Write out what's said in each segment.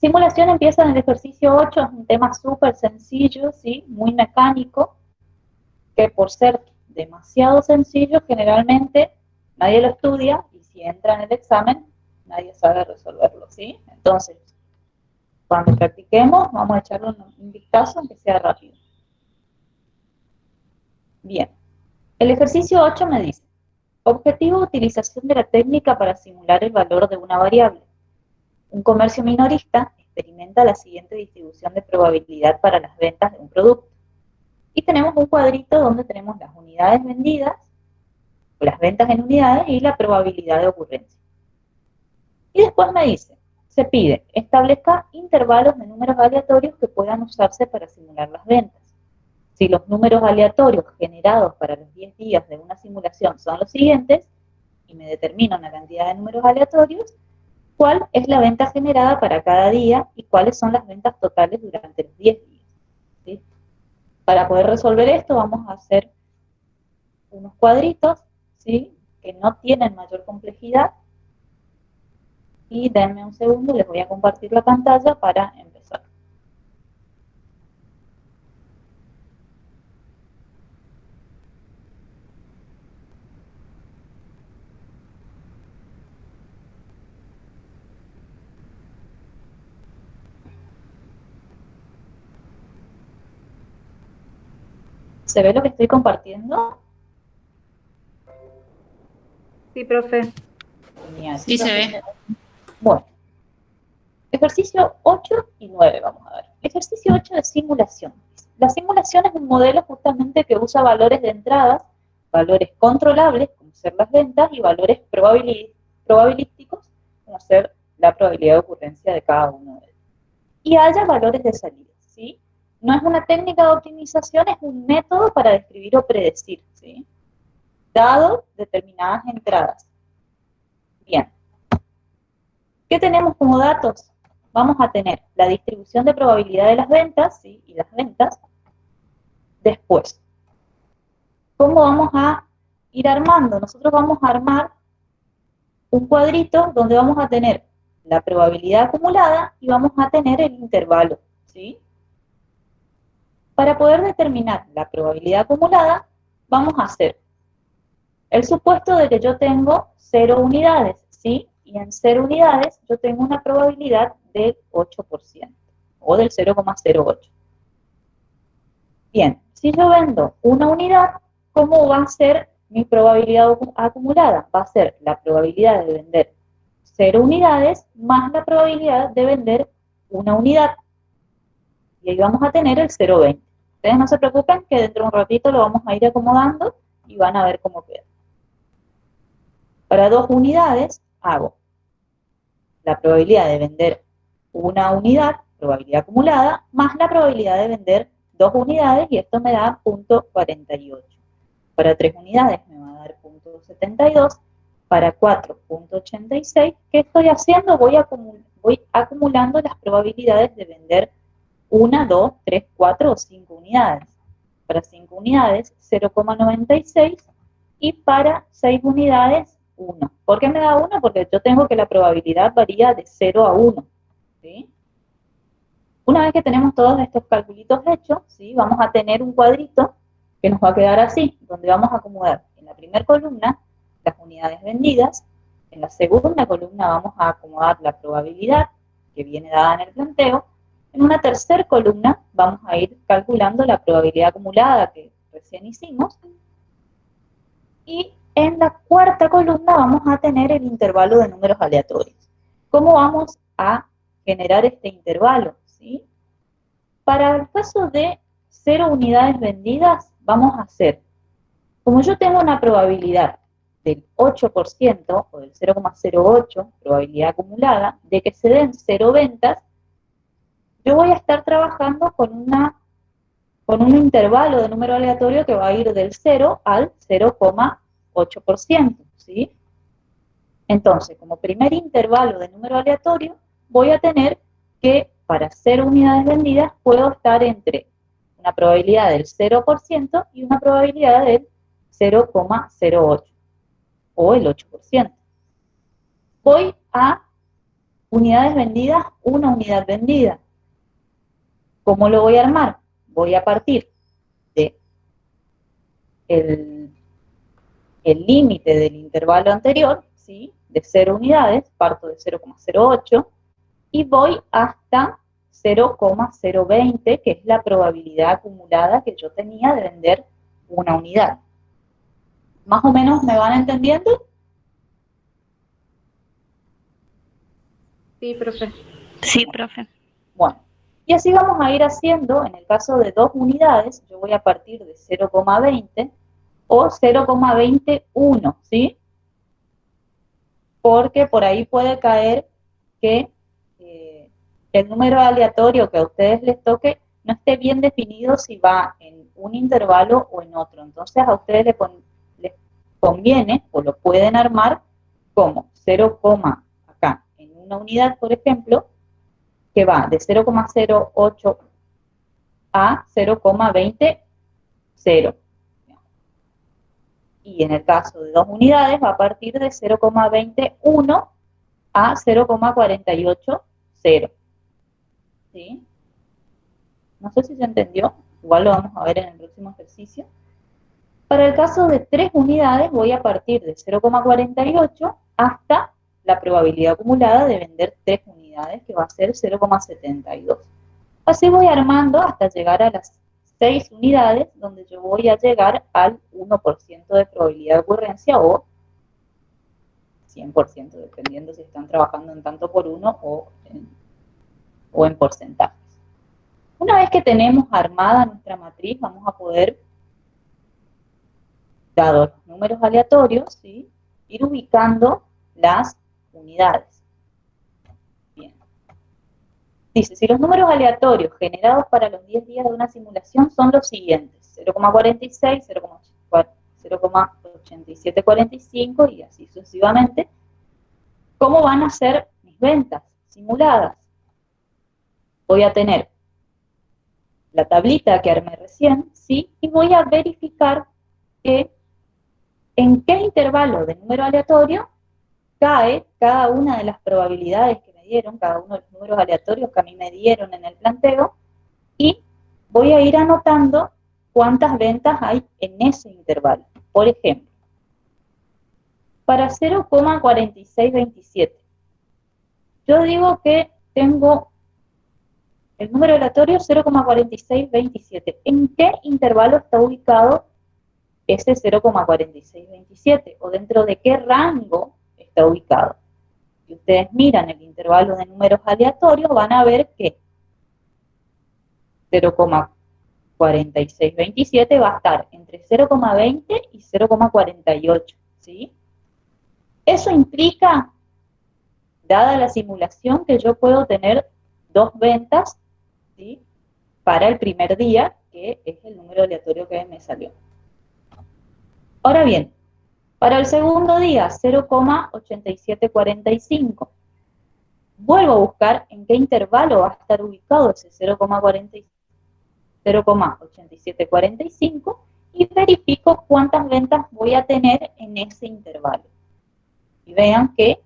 Simulación empieza en el ejercicio 8, es un tema súper sencillo, ¿sí? Muy mecánico, que por ser demasiado sencillo, generalmente nadie lo estudia y si entra en el examen, nadie sabe resolverlo, ¿sí? Entonces, cuando practiquemos, vamos a echarle un vistazo aunque sea rápido. Bien, el ejercicio 8 me dice, objetivo de utilización de la técnica para simular el valor de una variable. Un comercio minorista experimenta la siguiente distribución de probabilidad para las ventas de un producto. Y tenemos un cuadrito donde tenemos las unidades vendidas, o las ventas en unidades y la probabilidad de ocurrencia. Y después me dice, se pide, establezca intervalos de números aleatorios que puedan usarse para simular las ventas. Si los números aleatorios generados para los 10 días de una simulación son los siguientes, y me determina una cantidad de números aleatorios, ¿cuál es la venta generada para cada día y cuáles son las ventas totales durante los 10 días? ¿Sí? Para poder resolver esto vamos a hacer unos cuadritos, ¿sí? Que no tienen mayor complejidad. Y denme un segundo, les voy a compartir la pantalla para empezar. ¿Se ve lo que estoy compartiendo? Sí, profe. Genial. Sí, se ve. Bueno, ejercicio 8 y 9 vamos a ver. Ejercicio 8 de simulación. La simulación es un modelo justamente que usa valores de entradas, valores controlables, como ser las ventas, y valores probabilísticos, como ser la probabilidad de ocurrencia de cada uno de ellos. Y haya valores de salida, ¿sí? No es una técnica de optimización, es un método para describir o predecir, ¿sí? Dado determinadas entradas. Bien. ¿Qué tenemos como datos? Vamos a tener la distribución de probabilidad de las ventas, ¿sí? Y las ventas. Después, ¿cómo vamos a ir armando? Nosotros vamos a armar un cuadrito donde vamos a tener la probabilidad acumulada y vamos a tener el intervalo, ¿sí? Para poder determinar la probabilidad acumulada, vamos a hacer el supuesto de que yo tengo 0 unidades, ¿sí? Y en 0 unidades yo tengo una probabilidad del 8% o del 0,08. Bien, si yo vendo una unidad, ¿cómo va a ser mi probabilidad acumulada? Va a ser la probabilidad de vender 0 unidades más la probabilidad de vender una unidad. Y ahí vamos a tener el 0,20. Ustedes no se preocupen que dentro de un ratito lo vamos a ir acomodando y van a ver cómo queda. Para 2 unidades hago la probabilidad de vender una unidad, probabilidad acumulada, más la probabilidad de vender 2 unidades y esto me da 0,48. Para 3 unidades me va a dar 0,72. Para 4,86. ¿Qué estoy haciendo? Voy acumulando las probabilidades de vender 1, 2, 3, 4 o 5 unidades. Para 5 unidades, 0,96 y para 6 unidades, 1. ¿Por qué me da 1? Porque yo tengo que la probabilidad varía de 0 a 1. ¿Sí? Una vez que tenemos todos estos calculitos hechos, ¿sí? Vamos a tener un cuadrito que nos va a quedar así, donde vamos a acomodar en la primera columna las unidades vendidas, en la segunda columna vamos a acomodar la probabilidad que viene dada en el planteo, en una tercera columna vamos a ir calculando la probabilidad acumulada que recién hicimos, y en la cuarta columna vamos a tener el intervalo de números aleatorios. ¿Cómo vamos a generar este intervalo? ¿Sí? Para el caso de 0 unidades vendidas, vamos a hacer, como yo tengo una probabilidad del 8% o del 0,08 probabilidad acumulada de que se den 0 ventas, yo voy a estar trabajando con un intervalo de número aleatorio que va a ir del 0 al 0,8%, ¿sí? Entonces, como primer intervalo de número aleatorio, voy a tener que para 0 unidades vendidas puedo estar entre una probabilidad del 0% y una probabilidad del 0,08 o el 8%. Voy a unidades vendidas, una unidad vendida. ¿Cómo lo voy a armar? Voy a partir de el límite del intervalo anterior, ¿sí? De 0 unidades, parto de 0,08 y voy hasta 0,020, que es la probabilidad acumulada que yo tenía de vender una unidad. ¿Más o menos me van entendiendo? Sí, profe. Sí, profe. Bueno, y así vamos a ir haciendo, en el caso de 2 unidades, yo voy a partir de 0,20 o 0,21, ¿sí? Porque por ahí puede caer que el número aleatorio que a ustedes les toque no esté bien definido si va en un intervalo o en otro. Entonces a ustedes les conviene o lo pueden armar como 0, acá en una unidad, por ejemplo, que va de 0,08 a 0,20. Y en el caso de 2 unidades va a partir de 0,21 a 0,480. ¿Sí? No sé si se entendió, igual lo vamos a ver en el próximo ejercicio. Para el caso de 3 unidades voy a partir de 0,48 hasta la probabilidad acumulada de vender 3 unidades, que va a ser 0,72. Así voy armando hasta llegar a las 6 unidades, donde yo voy a llegar al 1% de probabilidad de ocurrencia o 100%, dependiendo si están trabajando en tanto por uno o en porcentajes. Una vez que tenemos armada nuestra matriz, vamos a poder, dados los números aleatorios, ¿sí?, ir ubicando las unidades. Bien. Dice, si los números aleatorios generados para los 10 días de una simulación son los siguientes: 0,46, 0,8745 y así sucesivamente, ¿cómo van a ser mis ventas simuladas? Voy a tener la tablita que armé recién, ¿sí? Y voy a verificar que en qué intervalo de número aleatorio cae cada una de las probabilidades que me dieron, cada uno de los números aleatorios que a mí me dieron en el planteo, y voy a ir anotando cuántas ventas hay en ese intervalo. Por ejemplo, para 0,4627, yo digo que tengo el número aleatorio 0,4627. ¿En qué intervalo está ubicado ese 0,4627? ¿O dentro de qué rango está ubicado? Si ustedes miran el intervalo de números aleatorios, van a ver que 0,4627 va a estar entre 0,20 y 0,48, ¿sí? Eso implica, dada la simulación, que yo puedo tener 2 ventas, ¿sí?, para el primer día, que es el número aleatorio que me salió. Ahora bien, para el segundo día, 0,8745. Vuelvo a buscar en qué intervalo va a estar ubicado ese 0,8745 y verifico cuántas ventas voy a tener en ese intervalo. Y vean que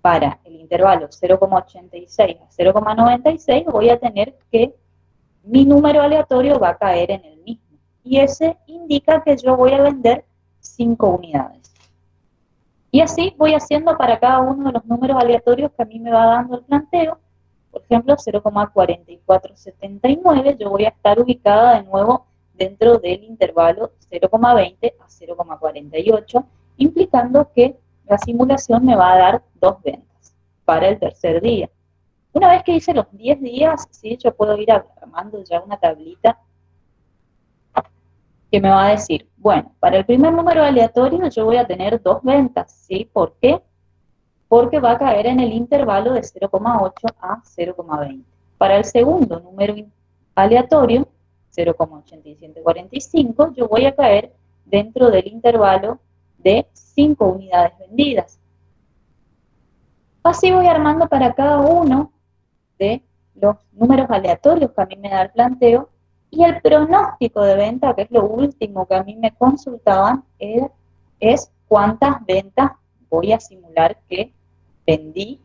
para el intervalo 0,86 a 0,96 voy a tener que mi número aleatorio va a caer en el mismo. Y ese indica que yo voy a vender 5 unidades. Y así voy haciendo para cada uno de los números aleatorios que a mí me va dando el planteo. Por ejemplo, 0,4479, yo voy a estar ubicada de nuevo dentro del intervalo 0,20 a 0,48, implicando que la simulación me va a dar 2 ventas para el tercer día. Una vez que hice los 10 días, ¿sí?, yo puedo ir armando ya una tablita que me va a decir, bueno, para el primer número aleatorio yo voy a tener 2 ventas, ¿sí? ¿Por qué? Porque va a caer en el intervalo de 0,8 a 0,20. Para el segundo número aleatorio, 0,8745, yo voy a caer dentro del intervalo de 5 unidades vendidas. Así voy armando para cada uno de los números aleatorios que a mí me da el planteo, y el pronóstico de venta, que es lo último que a mí me consultaban, es cuántas ventas voy a simular que vendí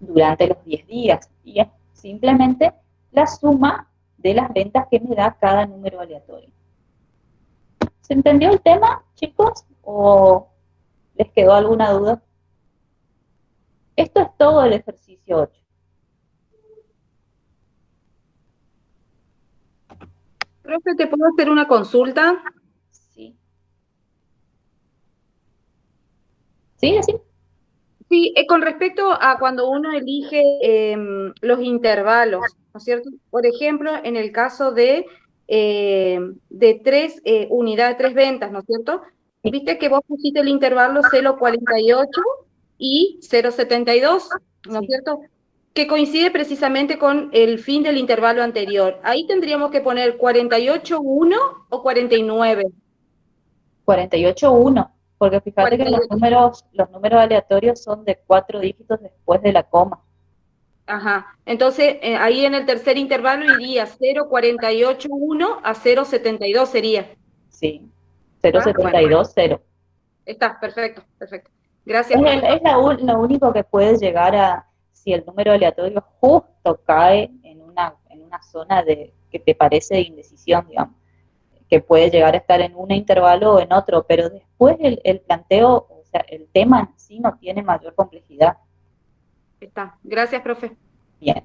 durante los 10 días. Y es simplemente la suma de las ventas que me da cada número aleatorio. ¿Se entendió el tema, chicos? ¿O les quedó alguna duda? Esto es todo el ejercicio 8. Profe, ¿te puedo hacer una consulta? Sí. ¿Sí? ¿Sí? Sí, con respecto a cuando uno elige los intervalos, ¿no es cierto? Por ejemplo, en el caso de tres unidades, tres ventas, ¿no es cierto? Sí. Viste que vos pusiste el intervalo 0,48 y 0,72, ¿no es Sí. cierto? Que coincide precisamente con el fin del intervalo anterior. Ahí tendríamos que poner 48,1 o 49. 48,1, porque fíjate que 48. los números aleatorios son de 4 dígitos después de la coma. Ajá. Entonces, ahí en el tercer intervalo iría 0,48,1 a 0,72 sería. Sí, ¿Va? Bueno, 0,72, 0. está, perfecto, perfecto. Gracias, Es, profe. lo único que puede llegar a, si el número aleatorio justo cae en una zona que te parece de indecisión, digamos, que puede llegar a estar en un intervalo o en otro, pero después el planteo, o sea, el tema en sí no tiene mayor complejidad. Está. Gracias, profe. Bien,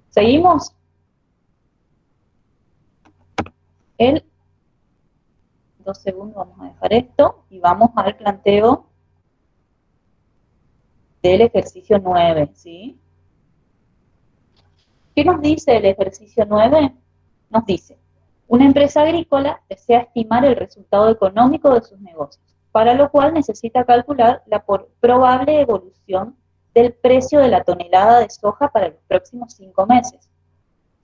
seguimos. El 2 segundos, vamos a dejar esto y vamos al planteo del ejercicio 9, ¿sí? ¿Qué nos dice el ejercicio 9? Nos dice, una empresa agrícola desea estimar el resultado económico de sus negocios, para lo cual necesita calcular la probable evolución del precio de la tonelada de soja para los próximos 5 meses.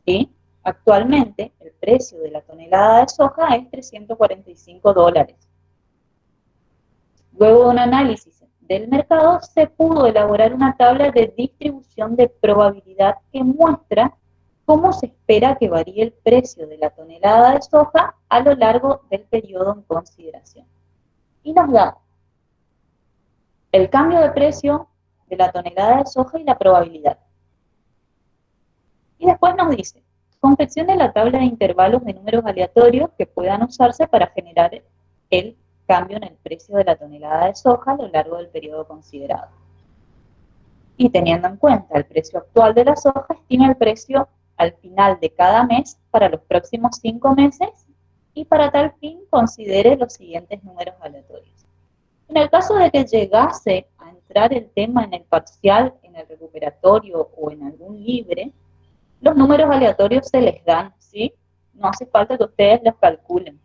¿Sí? Actualmente, el precio de la tonelada de soja es $345. Luego de un análisis del mercado, se pudo elaborar una tabla de distribución de probabilidad que muestra cómo se espera que varíe el precio de la tonelada de soja a lo largo del periodo en consideración. Y nos da el cambio de precio de la tonelada de soja y la probabilidad. Y después nos dice, confeccione la tabla de intervalos de números aleatorios que puedan usarse para generar el cambio en el precio de la tonelada de soja a lo largo del periodo considerado. Y teniendo en cuenta el precio actual de la soja, estima el precio al final de cada mes para los próximos 5 meses y para tal fin considere los siguientes números aleatorios. En el caso de que llegase a entrar el tema en el parcial, en el recuperatorio o en algún libre, los números aleatorios se les dan, ¿sí? No hace falta que ustedes los calculen.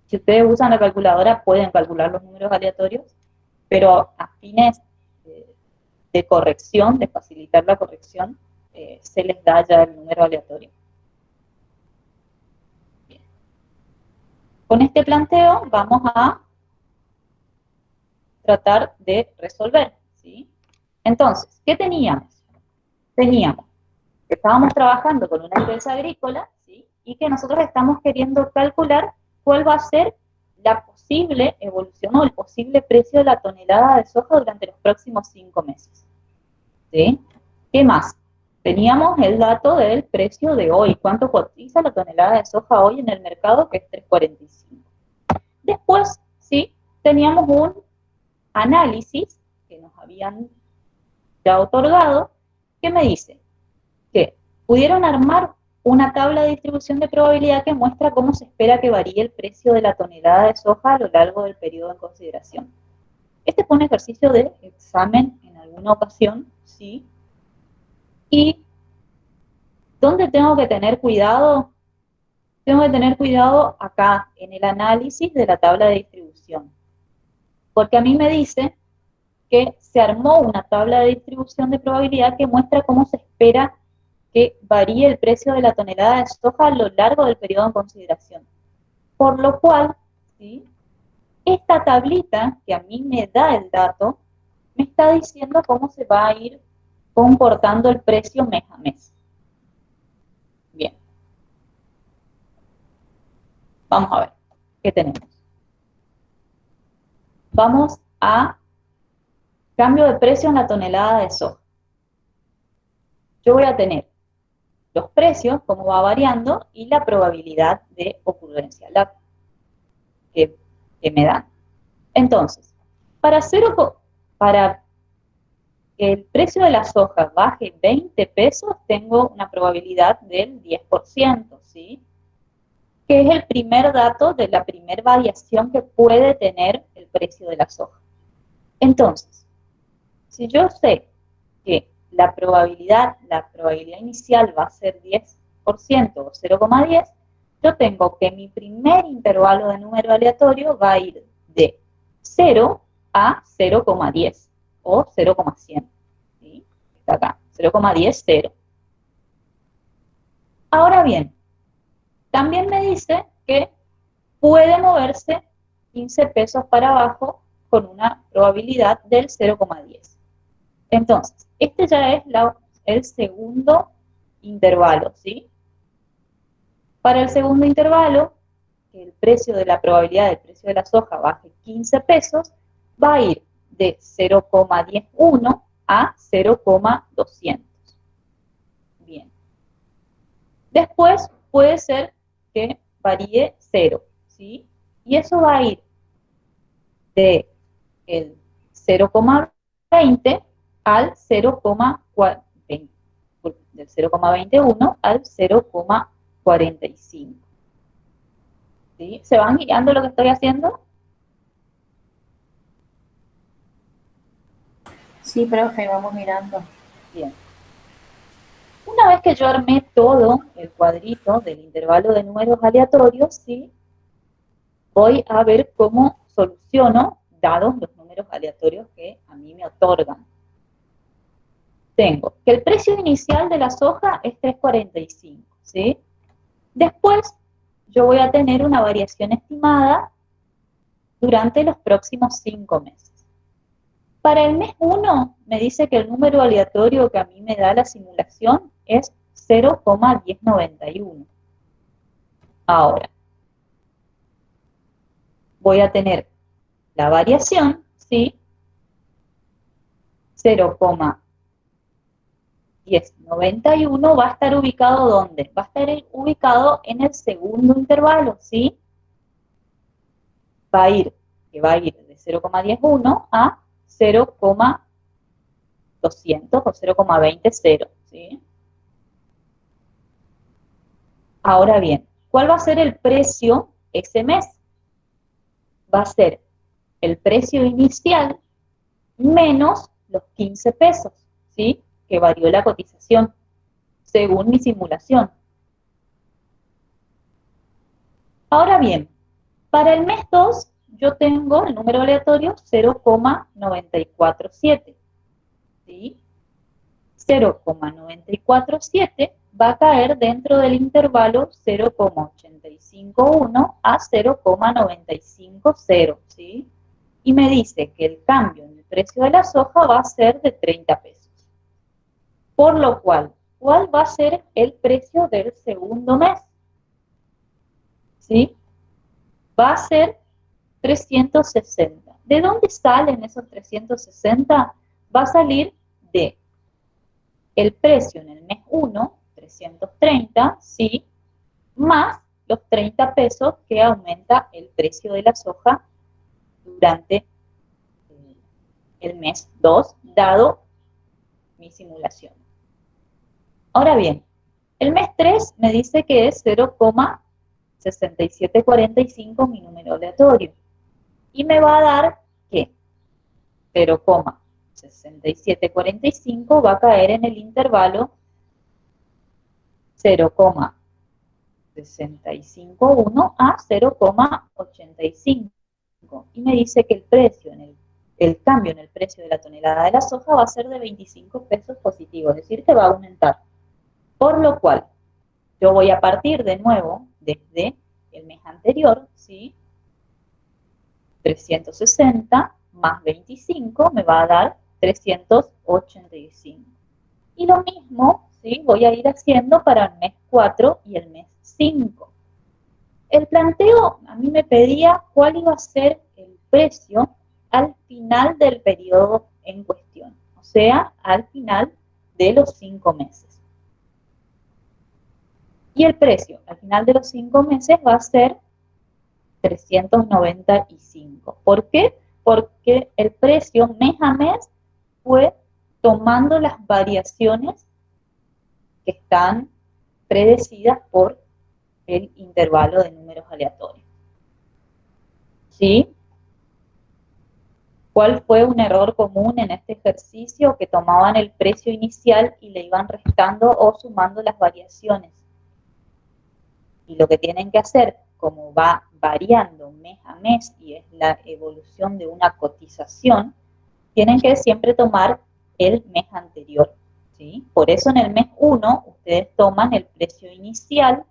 Si ustedes usan la calculadora, pueden calcular los números aleatorios, pero a fines de corrección, de facilitar la corrección, se les da ya el número aleatorio. Bien. Con este planteo vamos a tratar de resolver, ¿sí? Entonces, ¿qué teníamos? Teníamos que estábamos trabajando con una empresa agrícola, ¿sí? Y que nosotros estamos queriendo calcular cuál va a ser la posible evolución o el posible precio de la tonelada de soja durante los próximos 5 meses. ¿Sí? ¿Qué más? Teníamos el dato del precio de hoy, cuánto cotiza la tonelada de soja hoy en el mercado, que es 3,45. Después, sí, teníamos un análisis que nos habían ya otorgado, que me dice que pudieron armar una tabla de distribución de probabilidad que muestra cómo se espera que varíe el precio de la tonelada de soja a lo largo del periodo en consideración. Este fue un ejercicio de examen en alguna ocasión, ¿sí? Y ¿dónde tengo que tener cuidado? Tengo que tener cuidado acá, en el análisis de la tabla de distribución. Porque a mí me dice que se armó una tabla de distribución de probabilidad que muestra cómo se espera que varíe el precio de la tonelada de soja a lo largo del periodo en consideración. Por lo cual, ¿sí? Esta tablita que a mí me da el dato, me está diciendo cómo se va a ir comportando el precio mes a mes. Bien, vamos a ver qué tenemos. Vamos a cambio de precio en la tonelada de soja. yo voy a tener los precios, cómo va variando, y la probabilidad de ocurrencia que me dan. Entonces, para que el precio de la soja baje 20 pesos, tengo una probabilidad del 10%, ¿sí? Que es el primer dato de la primera variación que puede tener el precio de la soja. Entonces, si yo sé que la probabilidad inicial va a ser 10% o 0,10, yo tengo que mi primer intervalo de número aleatorio va a ir de 0 a 0,10 o 0,100. ¿Sí? Está acá, 0,10, 0. Ahora bien, también me dice que puede moverse 15 pesos para abajo con una probabilidad del 0,10. Entonces, este ya es el segundo intervalo, ¿sí? Para el segundo intervalo, que el precio de la probabilidad del precio de la soja baje 15 pesos, va a ir de 0,101 a 0,200. Bien. Después puede ser que varíe 0, ¿sí? Y eso va a ir de el 0,20 al 0,20, del 0,21 al 0,45. ¿Sí? ¿Se van guiando lo que estoy haciendo? Sí, profe, vamos mirando. Bien. Una vez que yo armé todo el cuadrito del intervalo de números aleatorios, ¿sí? Voy a ver cómo soluciono dados los números aleatorios que a mí me otorgan. Tengo que el precio inicial de la soja es 3,45, ¿sí? Después, yo voy a tener una variación estimada durante los próximos 5 meses. Para el mes 1, me dice que el número aleatorio que a mí me da la simulación es 0,1091. Ahora, voy a tener la variación, ¿sí? 0,1091 va a estar ubicado ¿dónde? Va a estar ubicado en el segundo intervalo, ¿sí? Va a ir de 0,101 a 0,200 o 0,200, ¿sí? Ahora bien, ¿cuál va a ser el precio ese mes? Va a ser el precio inicial menos los 15 pesos, ¿sí? Que varió la cotización, según mi simulación. Ahora bien, para el mes 2, yo tengo el número aleatorio 0,947, ¿sí? 0,947 va a caer dentro del intervalo 0,851 a 0,950, ¿sí? Y me dice que el cambio en el precio de la soja va a ser de 30 pesos. Por lo cual, ¿cuál va a ser el precio del segundo mes? ¿Sí? Va a ser 360. ¿De dónde salen esos 360? Va a salir de el precio en el mes 1, 330, ¿sí? Más los 30 pesos que aumenta el precio de la soja durante el mes 2, dado mi simulación. Ahora bien, el mes 3 me dice que es 0,6745 mi número aleatorio. Y me va a dar que 0,6745 va a caer en el intervalo 0,651 a 0,85. Y me dice que el cambio en el precio de la tonelada de la soja va a ser de 25 pesos positivos, es decir, que va a aumentar. Por lo cual, yo voy a partir de nuevo desde el mes anterior, ¿sí? 360 más 25 me va a dar 385. Y lo mismo, ¿sí? Voy a ir haciendo para el mes 4 y el mes 5. El planteo a mí me pedía cuál iba a ser el precio al final del periodo en cuestión, o sea, al final de los 5 meses. Y el precio al final de los 5 meses va a ser 395. ¿Por qué? Porque el precio mes a mes fue tomando las variaciones que están predecidas por el intervalo de números aleatorios. ¿Sí? ¿Cuál fue un error común en este ejercicio? Que tomaban el precio inicial y le iban restando o sumando las variaciones. Y lo que tienen que hacer, como va variando mes a mes y es la evolución de una cotización, tienen que siempre tomar el mes anterior. ¿Sí? Por eso en el mes 1 ustedes toman el precio inicial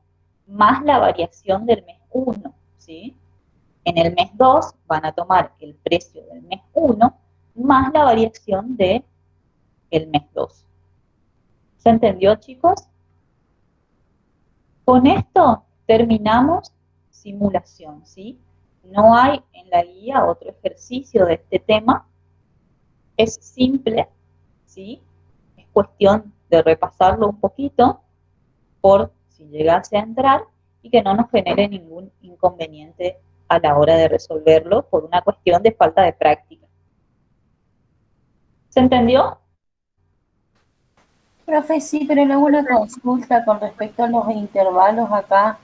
más la variación del mes 1. ¿Sí? En el mes 2 van a tomar el precio del mes 1 más la variación del mes 2. ¿Se entendió, chicos? Con esto terminamos simulación, ¿sí? No hay en la guía otro ejercicio de este tema. Es simple, ¿sí? Es cuestión de repasarlo un poquito por si llegase a entrar y que no nos genere ningún inconveniente a la hora de resolverlo por una cuestión de falta de práctica. ¿Se entendió? Profe, sí, pero luego una consulta con respecto a los intervalos acá.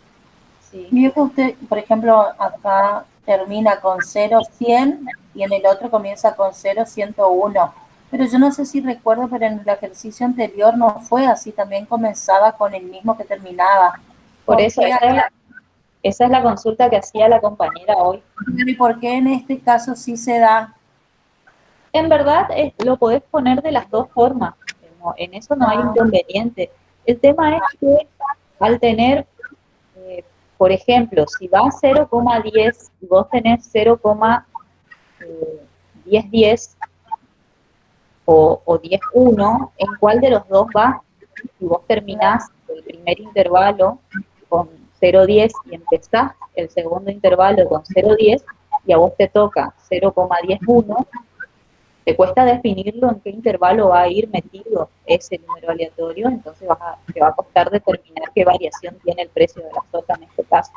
Sí. Vio que usted, por ejemplo, acá termina con 0,100 y en el otro comienza con 0,101. Pero yo no sé si recuerdo, pero en el ejercicio anterior no fue así, también comenzaba con el mismo que terminaba. Por ¿Por eso, qué acá? esa es la consulta que hacía la compañera hoy. ¿Y por qué en este caso sí se da? En verdad, lo podés poner de las dos formas. No, en eso no hay Ah, inconveniente. El tema es que al tener, eh, por ejemplo, si va a 0,10 y vos tenés 0,1010 o 10,1, ¿en cuál de los dos va? Si vos terminás el primer intervalo con 0,10 y empezás el segundo intervalo con 0,10 y a vos te toca 0,101, te cuesta definirlo en qué intervalo va a ir metido ese número aleatorio, entonces te va a costar determinar qué variación tiene el precio de la soja en este caso.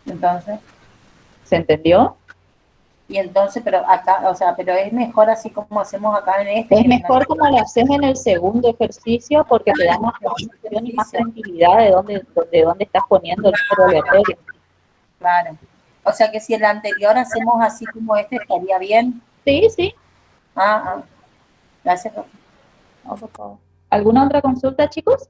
entonces, ¿Se entendió? y entonces, pero acá, o sea, pero es mejor así como hacemos acá en este Es que en el mejor como lo haces en el segundo ejercicio porque te da más precisión y más ejercicio. tranquilidad de dónde estás poniendo el número aleatorio. Claro. O sea que si el anterior hacemos así como este, estaría bien. Sí, sí. Ah, gracias, profe. No, por favor. ¿Alguna otra consulta, chicos?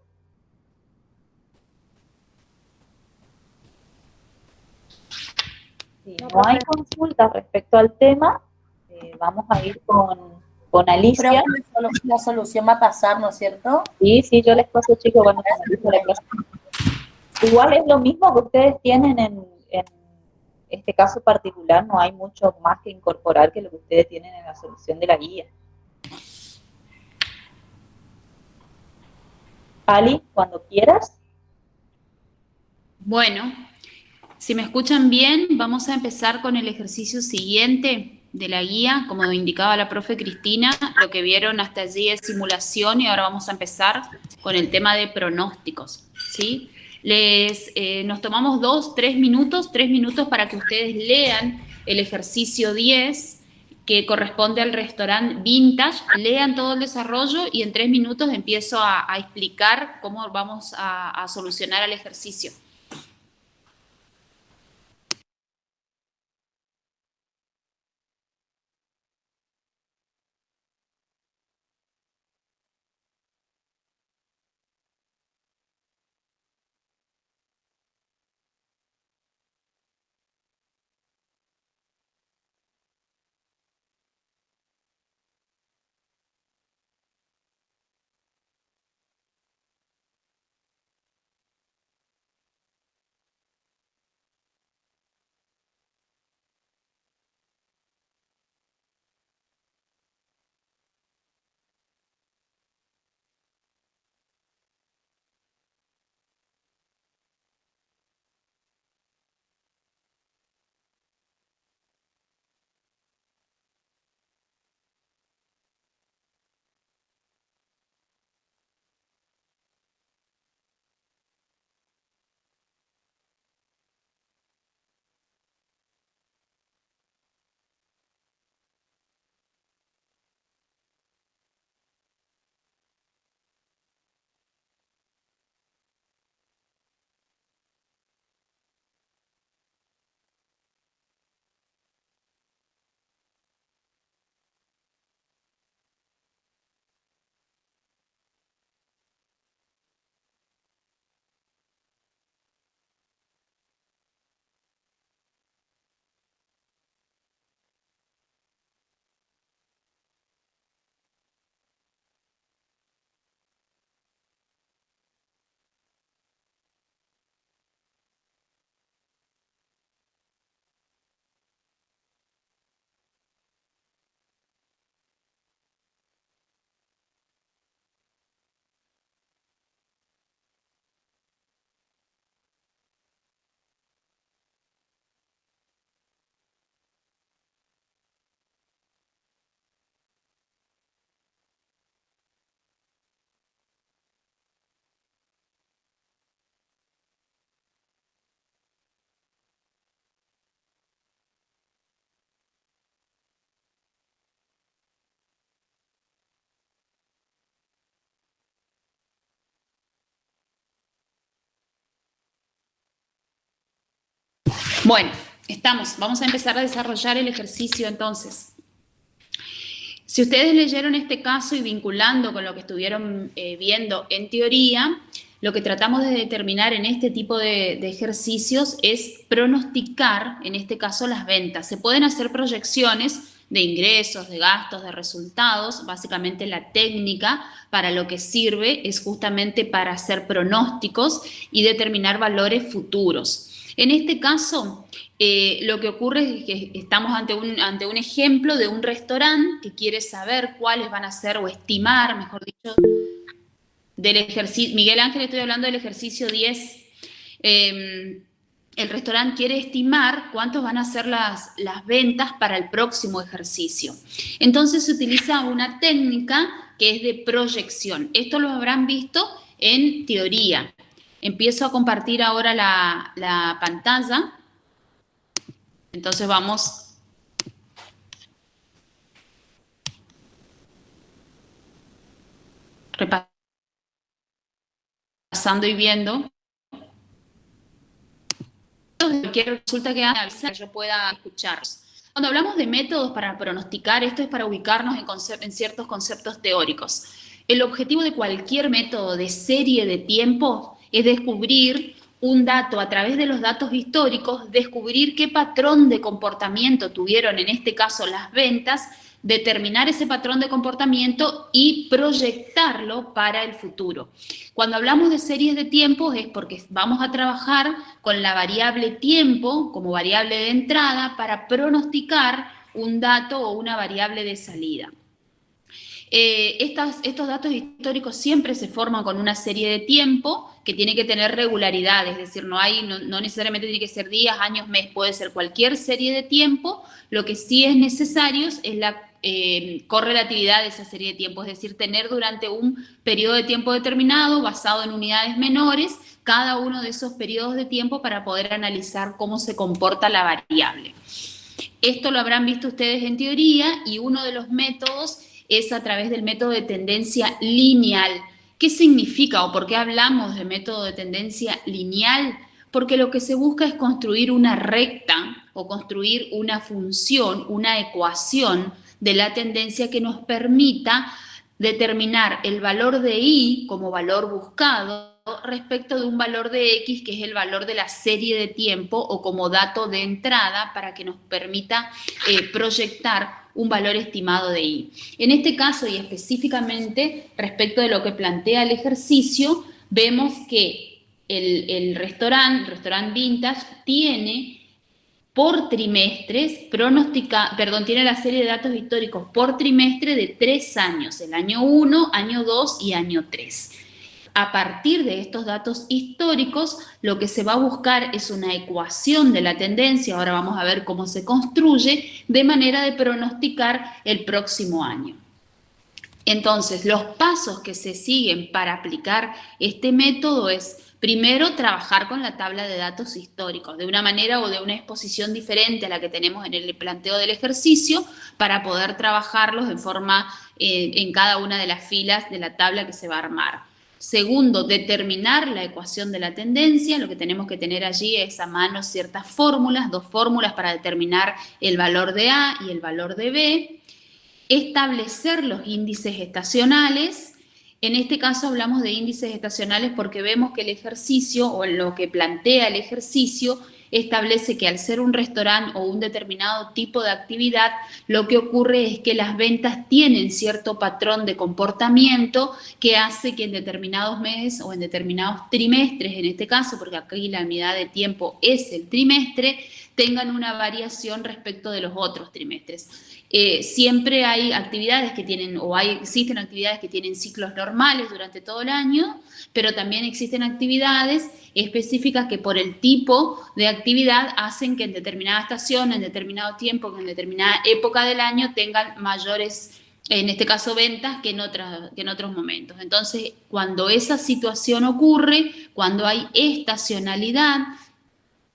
Si No, no hay profe. consultas respecto al tema, vamos a ir con Profe, Alicia. la solución va a pasar, ¿no es cierto? Sí, sí, yo les paso, chicos, cuando Gracias, finalice la profe. clase. Igual es lo mismo que ustedes tienen en este caso particular, no hay mucho más que incorporar que lo que ustedes tienen en la solución de la guía. Ali, cuando quieras. Bueno, si me escuchan bien, vamos a empezar con el ejercicio siguiente de la guía. Como indicaba la profe Cristina, lo que vieron hasta allí es simulación y ahora vamos a empezar con el tema de pronósticos, ¿sí? Nos tomamos 3 minutos para que ustedes lean el ejercicio 10 que corresponde al restaurante Vintage, lean todo el desarrollo y en 3 minutos empiezo a explicar cómo vamos a solucionar el ejercicio. Bueno, vamos a empezar a desarrollar el ejercicio entonces. Si ustedes leyeron este caso y vinculando con lo que estuvieron viendo en teoría, lo que tratamos de determinar en este tipo de ejercicios es pronosticar, en este caso, las ventas. Se pueden hacer proyecciones de ingresos, de gastos, de resultados. Básicamente la técnica para lo que sirve es justamente para hacer pronósticos y determinar valores futuros. En este caso, lo que ocurre es que estamos ante un ejemplo de un restaurante que quiere saber cuáles van a ser, o estimar, mejor dicho, del ejercicio. Miguel Ángel, estoy hablando del ejercicio 10. El restaurante quiere estimar cuántos van a ser las ventas para el próximo ejercicio. Entonces se utiliza una técnica que es de proyección. Esto lo habrán visto en teoría. Empiezo a compartir ahora la pantalla. Entonces vamos repasando y viendo. Cualquier consulta que haga, que yo pueda escuchar. Cuando hablamos de métodos para pronosticar, esto es para ubicarnos en ciertos conceptos teóricos. El objetivo de cualquier método de serie de tiempo es descubrir un dato a través de los datos históricos, descubrir qué patrón de comportamiento tuvieron, en este caso, las ventas, determinar ese patrón de comportamiento y proyectarlo para el futuro. Cuando hablamos de series de tiempos es porque vamos a trabajar con la variable tiempo como variable de entrada para pronosticar un dato o una variable de salida. Estos datos históricos siempre se forman con una serie de tiempo que tiene que tener regularidad, es decir, no necesariamente tiene que ser días, años, mes, puede ser cualquier serie de tiempo. Lo que sí es necesario es la correlatividad de esa serie de tiempo, es decir, tener durante un periodo de tiempo determinado, basado en unidades menores, cada uno de esos periodos de tiempo para poder analizar cómo se comporta la variable. Esto lo habrán visto ustedes en teoría y uno de los métodos es a través del método de tendencia lineal. ¿Qué significa o por qué hablamos de método de tendencia lineal? Porque lo que se busca es construir una recta o construir una función, una ecuación de la tendencia que nos permita determinar el valor de Y como valor buscado respecto de un valor de X, que es el valor de la serie de tiempo o como dato de entrada para que nos permita proyectar un valor estimado de Y. En este caso y específicamente respecto de lo que plantea el ejercicio, vemos que el restaurante Vintage tiene por trimestres, tiene la serie de datos históricos por trimestre de 3 años, el año 1, año 2 y año 3. A partir de estos datos históricos, lo que se va a buscar es una ecuación de la tendencia, ahora vamos a ver cómo se construye, de manera de pronosticar el próximo año. Entonces, los pasos que se siguen para aplicar este método es, primero, trabajar con la tabla de datos históricos, de una manera o de una exposición diferente a la que tenemos en el planteo del ejercicio, para poder trabajarlos en forma, en cada una de las filas de la tabla que se va a armar. Segundo, determinar la ecuación de la tendencia. Lo que tenemos que tener allí es a mano ciertas fórmulas, 2 fórmulas para determinar el valor de A y el valor de B. Establecer los índices estacionales. En este caso hablamos de índices estacionales porque vemos que el ejercicio, o lo que plantea el ejercicio, establece que al ser un restaurante o un determinado tipo de actividad, lo que ocurre es que las ventas tienen cierto patrón de comportamiento que hace que en determinados meses o en determinados trimestres, en este caso, porque aquí la unidad de tiempo es el trimestre, tengan una variación respecto de los otros trimestres. Siempre hay actividades que tienen, existen actividades que tienen ciclos normales durante todo el año, pero también existen actividades específicas que por el tipo de actividad hacen que en determinada estación, en determinado tiempo, en determinada época del año tengan mayores, en este caso, ventas que en otros momentos. Entonces, cuando esa situación ocurre, cuando hay estacionalidad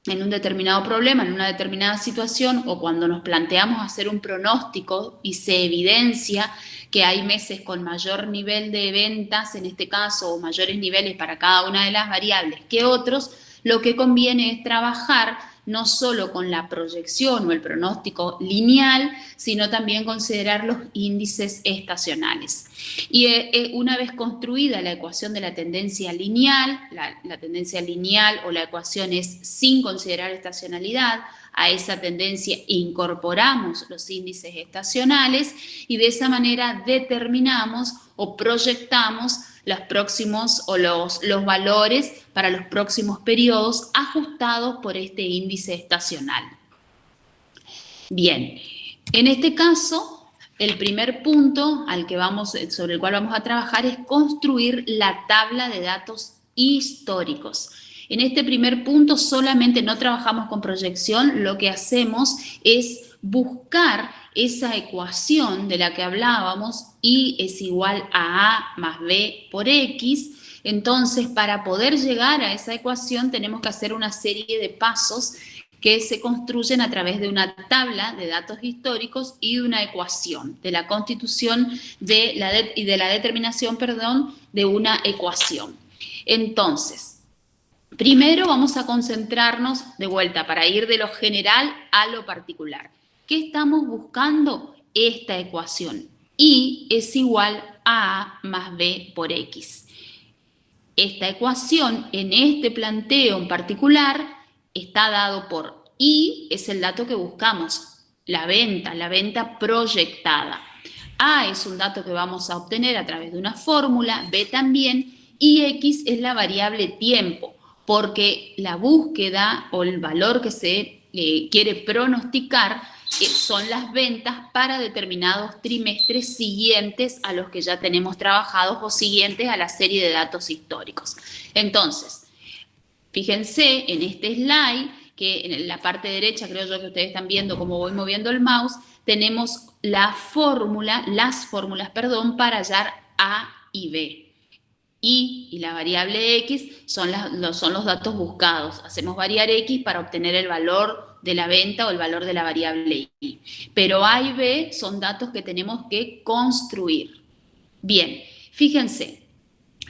en un determinado problema, en una determinada situación, o cuando nos planteamos hacer un pronóstico y se evidencia que hay meses con mayor nivel de ventas, en este caso, o mayores niveles para cada una de las variables que otros, lo que conviene es trabajar no solo con la proyección o el pronóstico lineal, sino también considerar los índices estacionales. Y una vez construida la ecuación de la tendencia lineal, la tendencia lineal o la ecuación es sin considerar estacionalidad, a esa tendencia incorporamos los índices estacionales y de esa manera determinamos o proyectamos los próximos o los valores para los próximos periodos ajustados por este índice estacional. Bien, en este caso, el primer punto sobre el cual vamos a trabajar es construir la tabla de datos históricos. En este primer punto solamente no trabajamos con proyección, lo que hacemos es buscar esa ecuación de la que hablábamos, y es igual a A más B por X. Entonces, para poder llegar a esa ecuación tenemos que hacer una serie de pasos que se construyen a través de una tabla de datos históricos y de una ecuación, de la constitución y de la determinación, de una ecuación. Entonces, primero vamos a concentrarnos de vuelta para ir de lo general a lo particular. ¿Qué estamos buscando? Esta ecuación. Y es igual a A más B por X. Esta ecuación en este planteo en particular está dado por I, es el dato que buscamos, la venta proyectada. A es un dato que vamos a obtener a través de una fórmula, B también, y X es la variable tiempo, porque la búsqueda o el valor que se quiere pronosticar son las ventas para determinados trimestres siguientes a los que ya tenemos trabajados o siguientes a la serie de datos históricos. Entonces, fíjense en este slide que en la parte derecha, creo yo que ustedes están viendo cómo voy moviendo el mouse, tenemos las fórmulas, para hallar A y B. Y la variable X son los datos buscados. Hacemos variar X para obtener el valor de la venta o el valor de la variable Y. Pero A y B son datos que tenemos que construir. Bien, fíjense.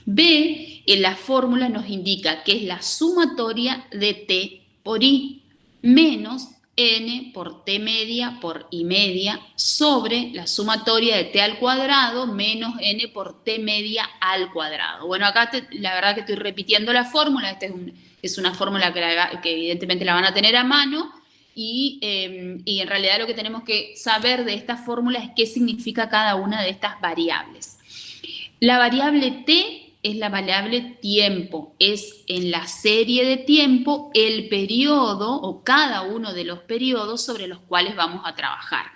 B en la fórmula nos indica que es la sumatoria de T por I menos N por T media por I media sobre la sumatoria de T al cuadrado menos N por T media al cuadrado. Bueno, acá la verdad que estoy repitiendo la fórmula. Esta es una fórmula que evidentemente la van a tener a mano y en realidad lo que tenemos que saber de esta fórmula es qué significa cada una de estas variables. La variable T es la variable tiempo, es en la serie de tiempo el periodo o cada uno de los periodos sobre los cuales vamos a trabajar.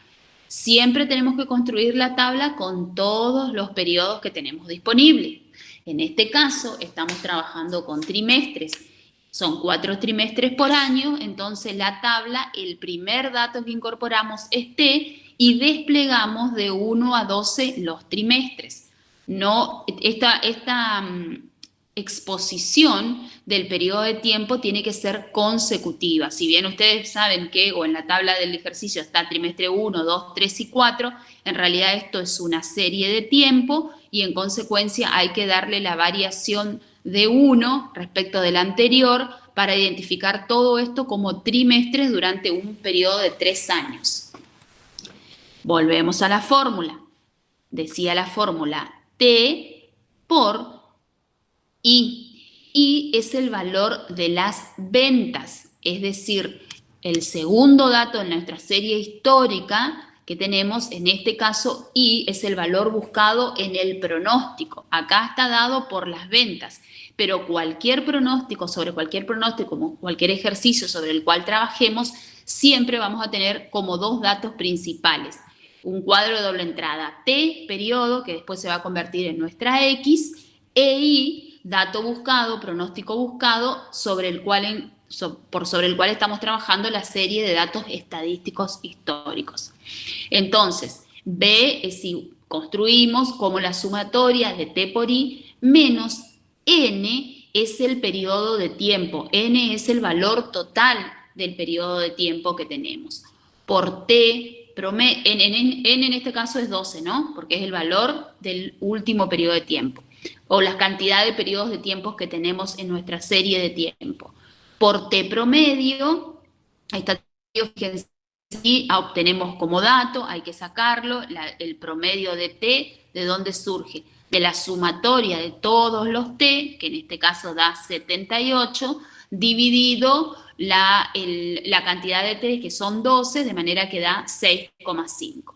Siempre tenemos que construir la tabla con todos los periodos que tenemos disponibles. En este caso estamos trabajando con trimestres, son 4 trimestres por año, entonces la tabla, el primer dato que incorporamos es T y desplegamos de 1 a 12 los trimestres. No, esta exposición del periodo de tiempo tiene que ser consecutiva. Si bien ustedes saben que o en la tabla del ejercicio está trimestre 1, 2, 3 y 4, en realidad esto es una serie de tiempo y en consecuencia hay que darle la variación de 1 respecto del anterior para identificar todo esto como trimestres durante un periodo de 3 años. Volvemos a la fórmula. Decía la fórmula T por I. I es el valor de las ventas, es decir, el segundo dato en nuestra serie histórica que tenemos, en este caso I es el valor buscado en el pronóstico. Acá está dado por las ventas, pero cualquier pronóstico, como cualquier ejercicio sobre el cual trabajemos, siempre vamos a tener como dos datos principales. Un cuadro de doble entrada, T, periodo, que después se va a convertir en nuestra X, e I, dato buscado, pronóstico buscado, sobre el cual estamos trabajando la serie de datos estadísticos históricos. Entonces, B es si construimos como la sumatoria de T por I, menos N es el periodo de tiempo, N es el valor total del periodo de tiempo que tenemos, por T, N en este caso es 12, ¿no? Porque es el valor del último periodo de tiempo, o la cantidad de periodos de tiempo que tenemos en nuestra serie de tiempo. Por T promedio, Ahí está, fíjense, y obtenemos como dato, hay que sacarlo, el promedio de t, ¿de dónde surge? De la sumatoria de todos los t, que en este caso da 78, dividido la cantidad de t, que son 12, de manera que da 6,5.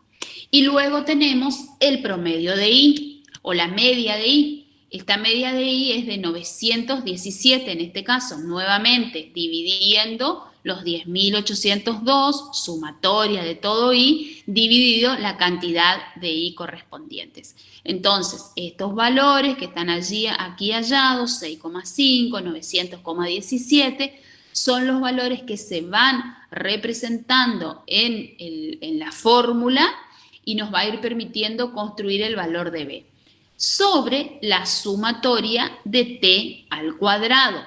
Y luego tenemos el promedio de i, o la media de i. Esta media de i es de 917 en este caso, nuevamente dividiendo los 10.802, sumatoria de todo i, dividido la cantidad de i correspondientes. Entonces, estos valores que están allí, aquí hallados, 6,5, 900,17, son los valores que se van representando en la fórmula y nos va a ir permitiendo construir el valor de b sobre la sumatoria de t al cuadrado.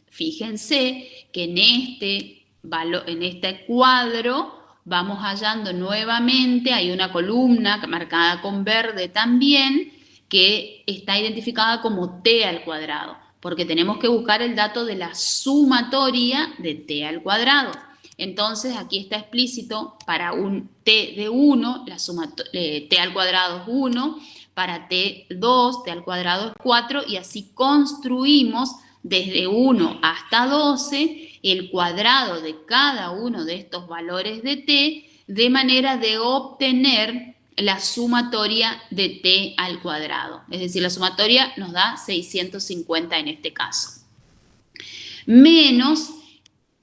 Fíjense que en este cuadro vamos hallando nuevamente, hay una columna marcada con verde también, que está identificada como t al cuadrado, porque tenemos que buscar el dato de la sumatoria de t al cuadrado. Entonces aquí está explícito para un t de 1, t al cuadrado es 1, para t2, t al cuadrado es 4, y así construimos desde 1 hasta 12 el cuadrado de cada uno de estos valores de t, de manera de obtener la sumatoria de t al cuadrado. Es decir, la sumatoria nos da 650 en este caso. Menos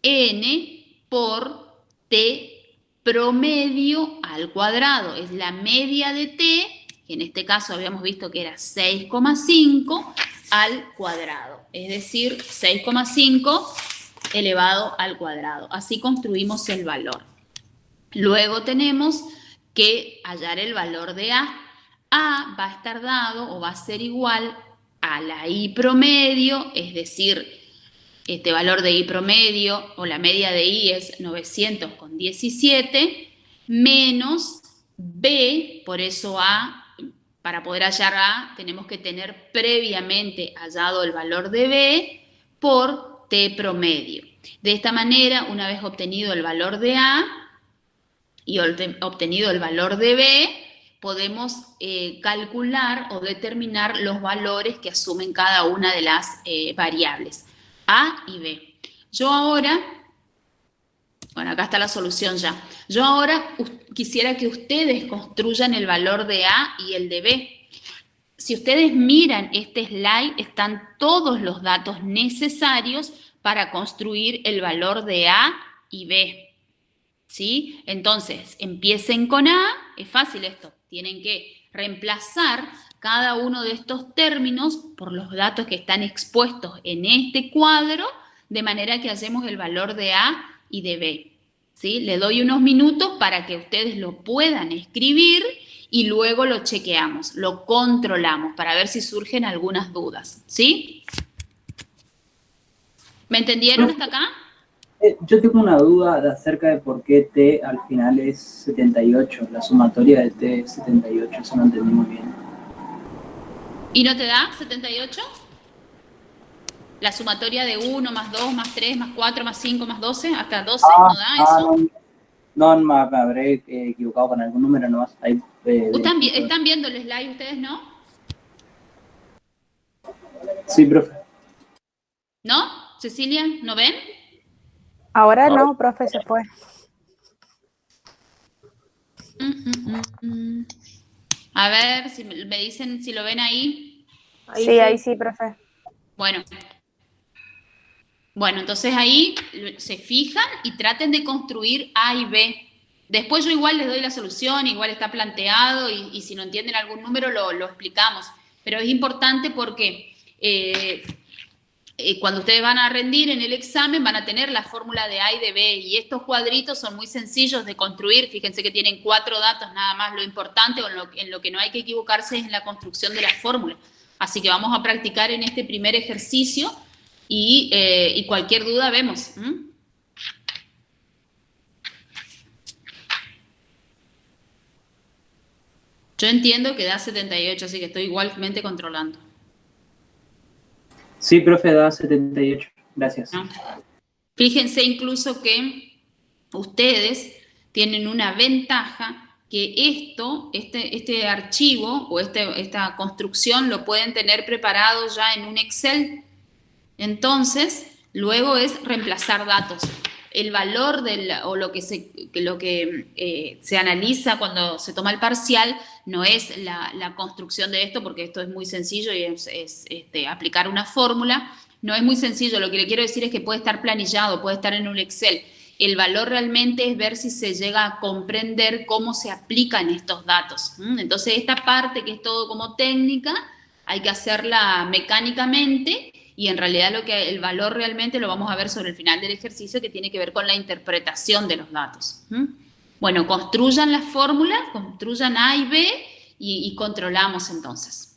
n por t promedio al cuadrado. Es la media de t, que en este caso habíamos visto que era 6,5 al cuadrado. Es decir, 6,5 elevado al cuadrado. Así construimos el valor. Luego tenemos que hallar el valor de A. A va a estar dado o va a ser igual a la I promedio, es decir, este valor de I promedio o la media de I es 900,17 menos B, por eso A, para poder hallar A tenemos que tener previamente hallado el valor de B por T promedio. De esta manera, una vez obtenido el valor de A y obtenido el valor de B, podemos calcular o determinar los valores que asumen cada una de las variables, A y B. Yo ahora, bueno, acá está la solución ya. Yo ahora quisiera que ustedes construyan el valor de A y el de B. Si ustedes miran este slide, están todos los datos necesarios para construir el valor de A y B. ¿Sí? Entonces, empiecen con A, es fácil esto, tienen que reemplazar cada uno de estos términos por los datos que están expuestos en este cuadro, de manera que hacemos el valor de A y de B. ¿Sí? Le doy unos minutos para que ustedes lo puedan escribir y luego lo chequeamos, lo controlamos para ver si surgen algunas dudas. ¿Sí? ¿Me entendieron hasta acá? Yo tengo una duda acerca de por qué t al final es 78, la sumatoria de t es 78, eso no entendí muy bien. ¿Y no te da 78? La sumatoria de 1 más 2 más 3 más 4 más 5 más 12, hasta 12, ¿no da eso? No, me habré equivocado con algún número nomás. Ahí, ¿Están viendo el slide ustedes, no? Sí, profe. ¿No? Cecilia, ¿no ven? Ahora no, profe, se fue. A ver, si me dicen si lo ven ahí. Sí, ahí sí, profe. Bueno, entonces ahí se fijan y traten de construir A y B. Después yo igual les doy la solución, igual está planteado y si no entienden algún número lo explicamos. Pero es importante porque cuando ustedes van a rendir en el examen van a tener la fórmula de A y de B y estos cuadritos son muy sencillos de construir. Fíjense que tienen 4 datos nada más. Lo importante o en lo que no hay que equivocarse es en la construcción de la fórmula. Así que vamos a practicar en este primer ejercicio y cualquier duda vemos. Yo entiendo que da 78, así que estoy igualmente controlando. Sí, profe, da 78. Gracias. ¿No? Fíjense incluso que ustedes tienen una ventaja que este archivo o esta construcción lo pueden tener preparado ya en un Excel. Entonces, luego es reemplazar datos. El valor o lo que se analiza cuando se toma el parcial no es la construcción de esto, porque esto es muy sencillo y es aplicar una fórmula. No es muy sencillo, lo que le quiero decir es que puede estar planillado, puede estar en un Excel. El valor realmente es ver si se llega a comprender cómo se aplican estos datos. Entonces, esta parte que es todo como técnica, hay que hacerla mecánicamente y en realidad el valor realmente lo vamos a ver sobre el final del ejercicio, que tiene que ver con la interpretación de los datos. Bueno, construyan las fórmulas, construyan A y B y controlamos entonces.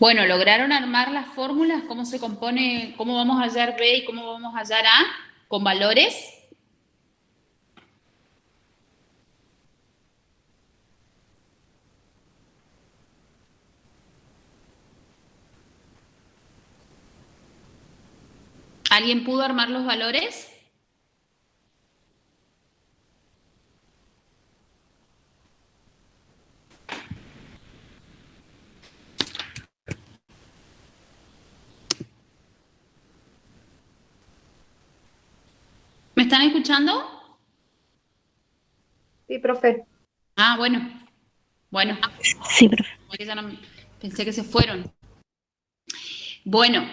Bueno, ¿lograron armar las fórmulas? ¿Cómo se compone? ¿Cómo vamos a hallar B y cómo vamos a hallar A? ¿Con valores? ¿Alguien pudo armar los valores? ¿Me están escuchando? Sí, profe. Ah, bueno. Bueno. Sí, profe. Pensé que se fueron. Bueno,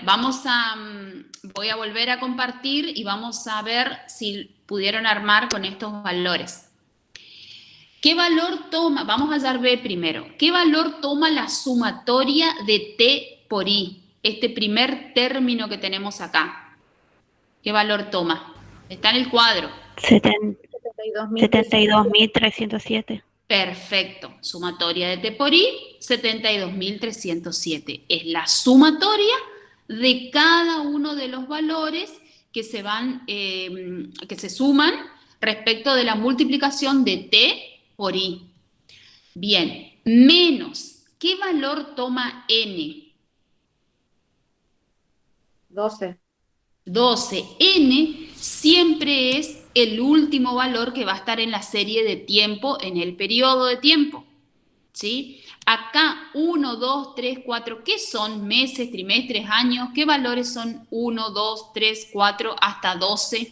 voy a volver a compartir y vamos a ver si pudieron armar con estos valores. ¿Qué valor toma? Vamos a hallar B primero. ¿Qué valor toma la sumatoria de T por I? Este primer término que tenemos acá. ¿Qué valor toma? Está en el cuadro. 72.307. Perfecto. Sumatoria de T por I, 72.307. Es la sumatoria de cada uno de los valores que se van, que se suman respecto de la multiplicación de t por i. Bien, menos, ¿qué valor toma n? 12. 12. N siempre es el último valor que va a estar en la serie de tiempo, en el periodo de tiempo, ¿sí? Acá 1, 2, 3, 4, ¿qué son? Meses, trimestres, años, ¿qué valores son 1, 2, 3, 4 hasta 12?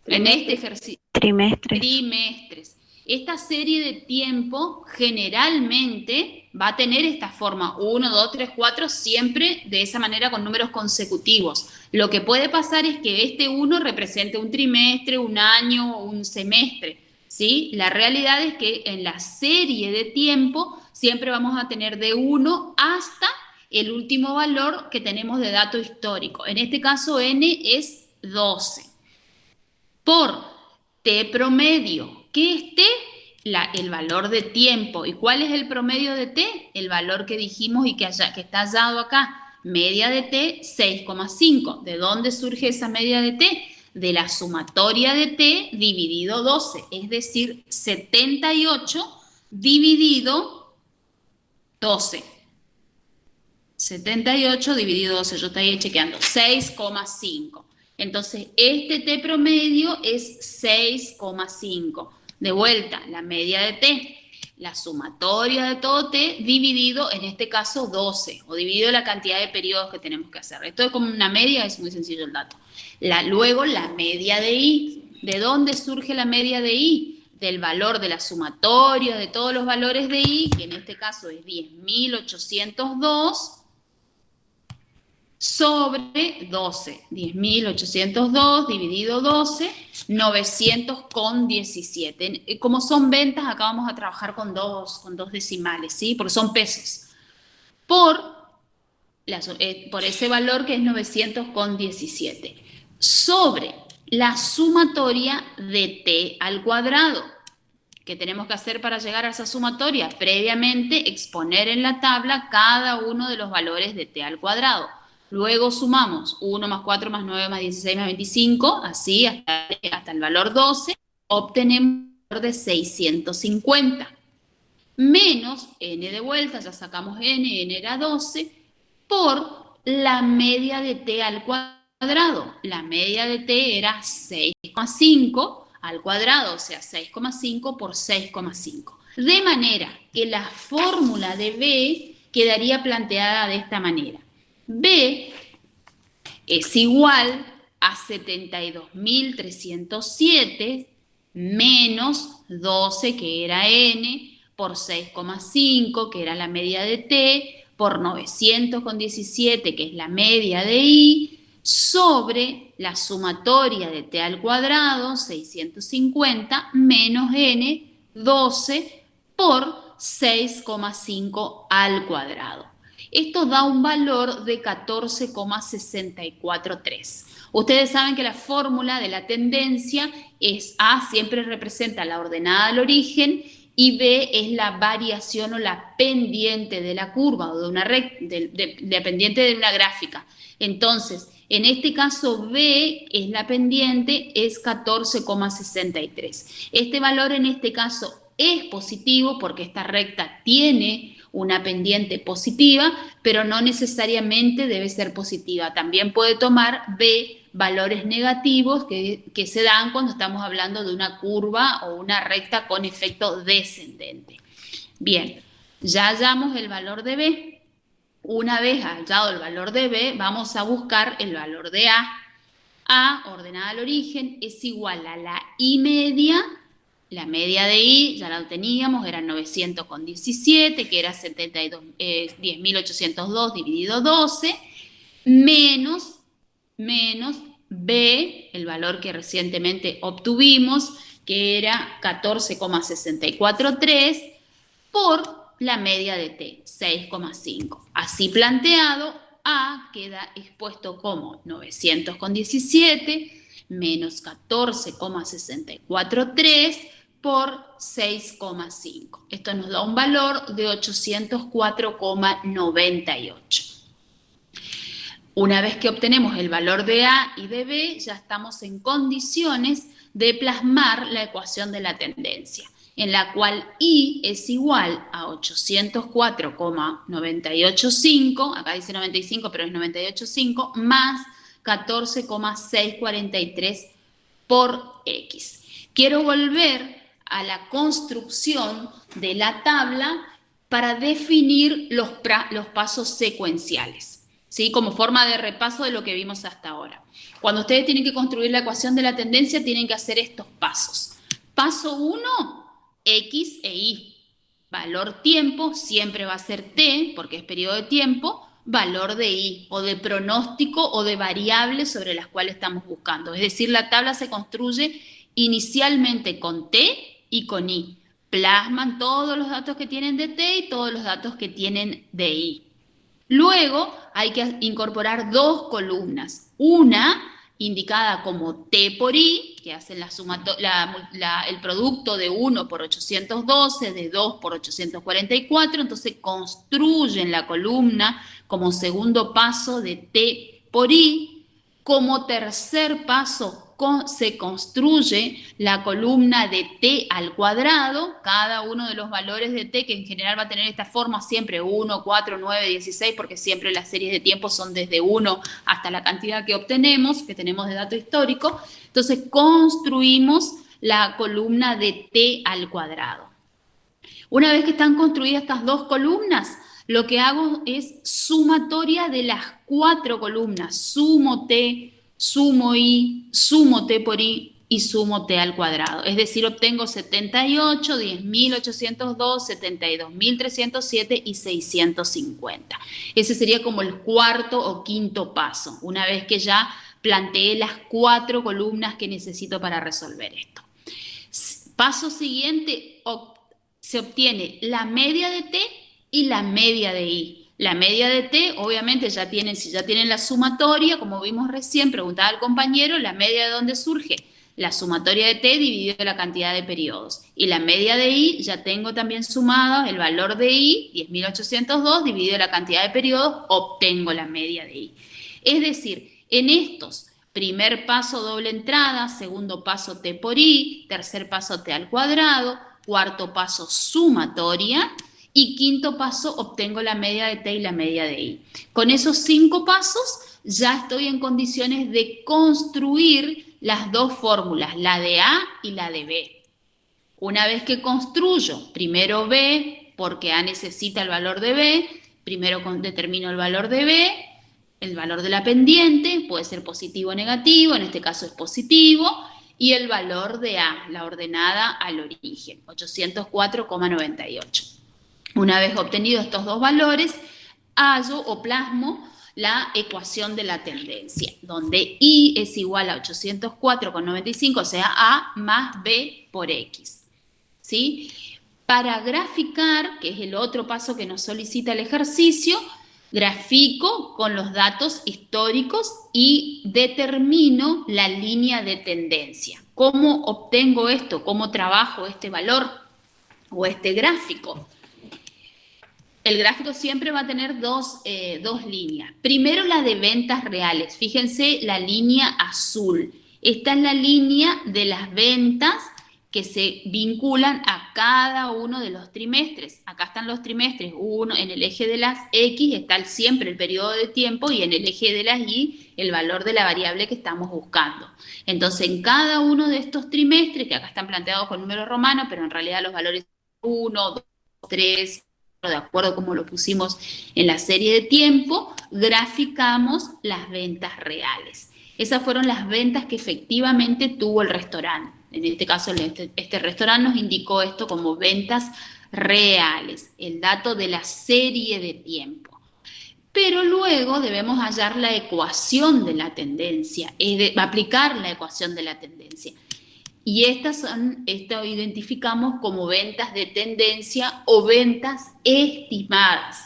En este ejercicio. Trimestres. Trimestres. Esta serie de tiempo generalmente va a tener esta forma, 1, 2, 3, 4, siempre de esa manera con números consecutivos. Lo que puede pasar es que este 1 represente un trimestre, un año o un semestre, ¿sí? La realidad es que en la serie de tiempo siempre vamos a tener de 1 hasta el último valor que tenemos de dato histórico. En este caso n es 12. Por t promedio. ¿Qué es t? El valor de tiempo. ¿Y cuál es el promedio de t? El valor que dijimos y que está hallado acá. Media de t, 6,5. ¿De dónde surge esa media de t? De la sumatoria de t dividido 12. Es decir, 78 dividido 12. 78 dividido 12. Yo estoy chequeando. 6,5. Entonces, este t promedio es 6,5. De vuelta, la media de t, la sumatoria de todo t dividido, en este caso, 12, o dividido la cantidad de periodos que tenemos que hacer. Esto es como una media, es muy sencillo el dato. Luego, la media de i. ¿De dónde surge la media de i? Del valor de la sumatoria de todos los valores de i, que en este caso es 10.802, sobre 12, 10.802 dividido 12, 900,17. Como son ventas, acá vamos a trabajar con dos decimales, ¿sí? Porque son pesos. Por ese valor que es 900,17. Sobre la sumatoria de t al cuadrado. ¿Qué tenemos que hacer para llegar a esa sumatoria? Previamente exponer en la tabla cada uno de los valores de t al cuadrado. Luego sumamos 1 más 4 más 9 más 16 más 25, así hasta el valor 12, obtenemos el valor de 650. Menos n de vuelta, ya sacamos n era 12, por la media de t al cuadrado. La media de t era 6,5 al cuadrado, o sea, 6,5 por 6,5. De manera que la fórmula de B quedaría planteada de esta manera. B es igual a 72.307 menos 12, que era n, por 6,5, que era la media de t, por 900,17, que es la media de i, sobre la sumatoria de t al cuadrado, 650, menos n, 12, por 6,5 al cuadrado. Esto da un valor de 14,643. Ustedes saben que la fórmula de la tendencia es A siempre representa la ordenada al origen y B es la variación o la pendiente de la curva o de una la pendiente de una gráfica. Entonces, en este caso B es la pendiente, es 14,63. Este valor en este caso es positivo porque esta recta tiene una pendiente positiva, pero no necesariamente debe ser positiva. También puede tomar B valores negativos que se dan cuando estamos hablando de una curva o una recta con efecto descendente. Bien, ya hallamos el valor de B. Una vez hallado el valor de B, vamos a buscar el valor de A. A, ordenada al origen, es igual a la I media. La media de i ya la teníamos, era 900,17, que era 10.802 dividido 12, menos b, el valor que recientemente obtuvimos, que era 14,643, por la media de t, 6,5. Así planteado, a queda expuesto como 900,17 menos 14,643 por 6,5. Esto nos da un valor de 804,98. Una vez que obtenemos el valor de A y de B, ya estamos en condiciones de plasmar la ecuación de la tendencia, en la cual I es igual a 804,985, acá dice 95, pero es 98,5, más 14,643 por X. Quiero volver a la construcción de la tabla para definir los pasos secuenciales, ¿sí? Como forma de repaso de lo que vimos hasta ahora. Cuando ustedes tienen que construir la ecuación de la tendencia, tienen que hacer estos pasos. Paso 1, X e Y. Valor tiempo siempre va a ser T, porque es periodo de tiempo. Valor de I, o de pronóstico o de variables sobre las cuales estamos buscando. Es decir, la tabla se construye inicialmente con T y con I. Plasman todos los datos que tienen de T y todos los datos que tienen de I. Luego hay que incorporar dos columnas. Una indicada como T por I, que hacen el producto de 1 por 812, de 2 por 844, entonces construyen la columna como segundo paso de T por I. Como tercer paso se construye la columna de T al cuadrado, cada uno de los valores de T, que en general va a tener esta forma siempre 1, 4, 9, 16, porque siempre las series de tiempo son desde 1 hasta la cantidad que obtenemos, que tenemos de dato histórico. Entonces construimos la columna de T al cuadrado. Una vez que están construidas estas dos columnas, lo que hago es sumatoria de las 4 columnas. Sumo T, sumo I, sumo T por I y sumo T al cuadrado. Es decir, obtengo 78, 10.802, 72.307 y 650. Ese sería como el cuarto o quinto paso, una vez que ya planteé las 4 columnas que necesito para resolver esto. Paso siguiente, se obtiene la media de T y la media de I. La media de T, obviamente, si ya tienen la sumatoria, como vimos recién, preguntaba el compañero, ¿la media de dónde surge? La sumatoria de T dividido la cantidad de periodos. Y la media de I, ya tengo también sumado el valor de I, 10.802, dividido la cantidad de periodos, obtengo la media de I. Es decir, en estos, primer paso doble entrada, segundo paso T por I, tercer paso T al cuadrado, cuarto paso sumatoria, y quinto paso obtengo la media de T y la media de I. Con esos 5 pasos ya estoy en condiciones de construir las dos fórmulas, la de A y la de B. Una vez que construyo, primero B, porque A necesita el valor de B, primero determino el valor de B, el valor de la pendiente, puede ser positivo o negativo, en este caso es positivo, y el valor de A, la ordenada al origen, 804,98. Una vez obtenidos estos dos valores, hallo o plasmo la ecuación de la tendencia, donde I es igual a 804,95, o sea, A más B por X. ¿Sí? Para graficar, que es el otro paso que nos solicita el ejercicio, grafico con los datos históricos y determino la línea de tendencia. ¿Cómo obtengo esto? ¿Cómo trabajo este valor o este gráfico? El gráfico siempre va a tener dos líneas. Primero la de ventas reales. Fíjense la línea azul. Esta es la línea de las ventas que se vinculan a cada uno de los trimestres. Acá están los trimestres. En el eje de las X está siempre el periodo de tiempo y en el eje de las Y el valor de la variable que estamos buscando. Entonces, en cada uno de estos trimestres, que acá están planteados con números romanos, pero en realidad los valores 1, 2, 3, de acuerdo a como lo pusimos en la serie de tiempo, graficamos las ventas reales. Esas fueron las ventas que efectivamente tuvo el restaurante. En este caso, este restaurante nos indicó esto como ventas reales, el dato de la serie de tiempo. Pero luego debemos hallar la ecuación de la tendencia, aplicar la ecuación de la tendencia. Y esto identificamos como ventas de tendencia o ventas estimadas.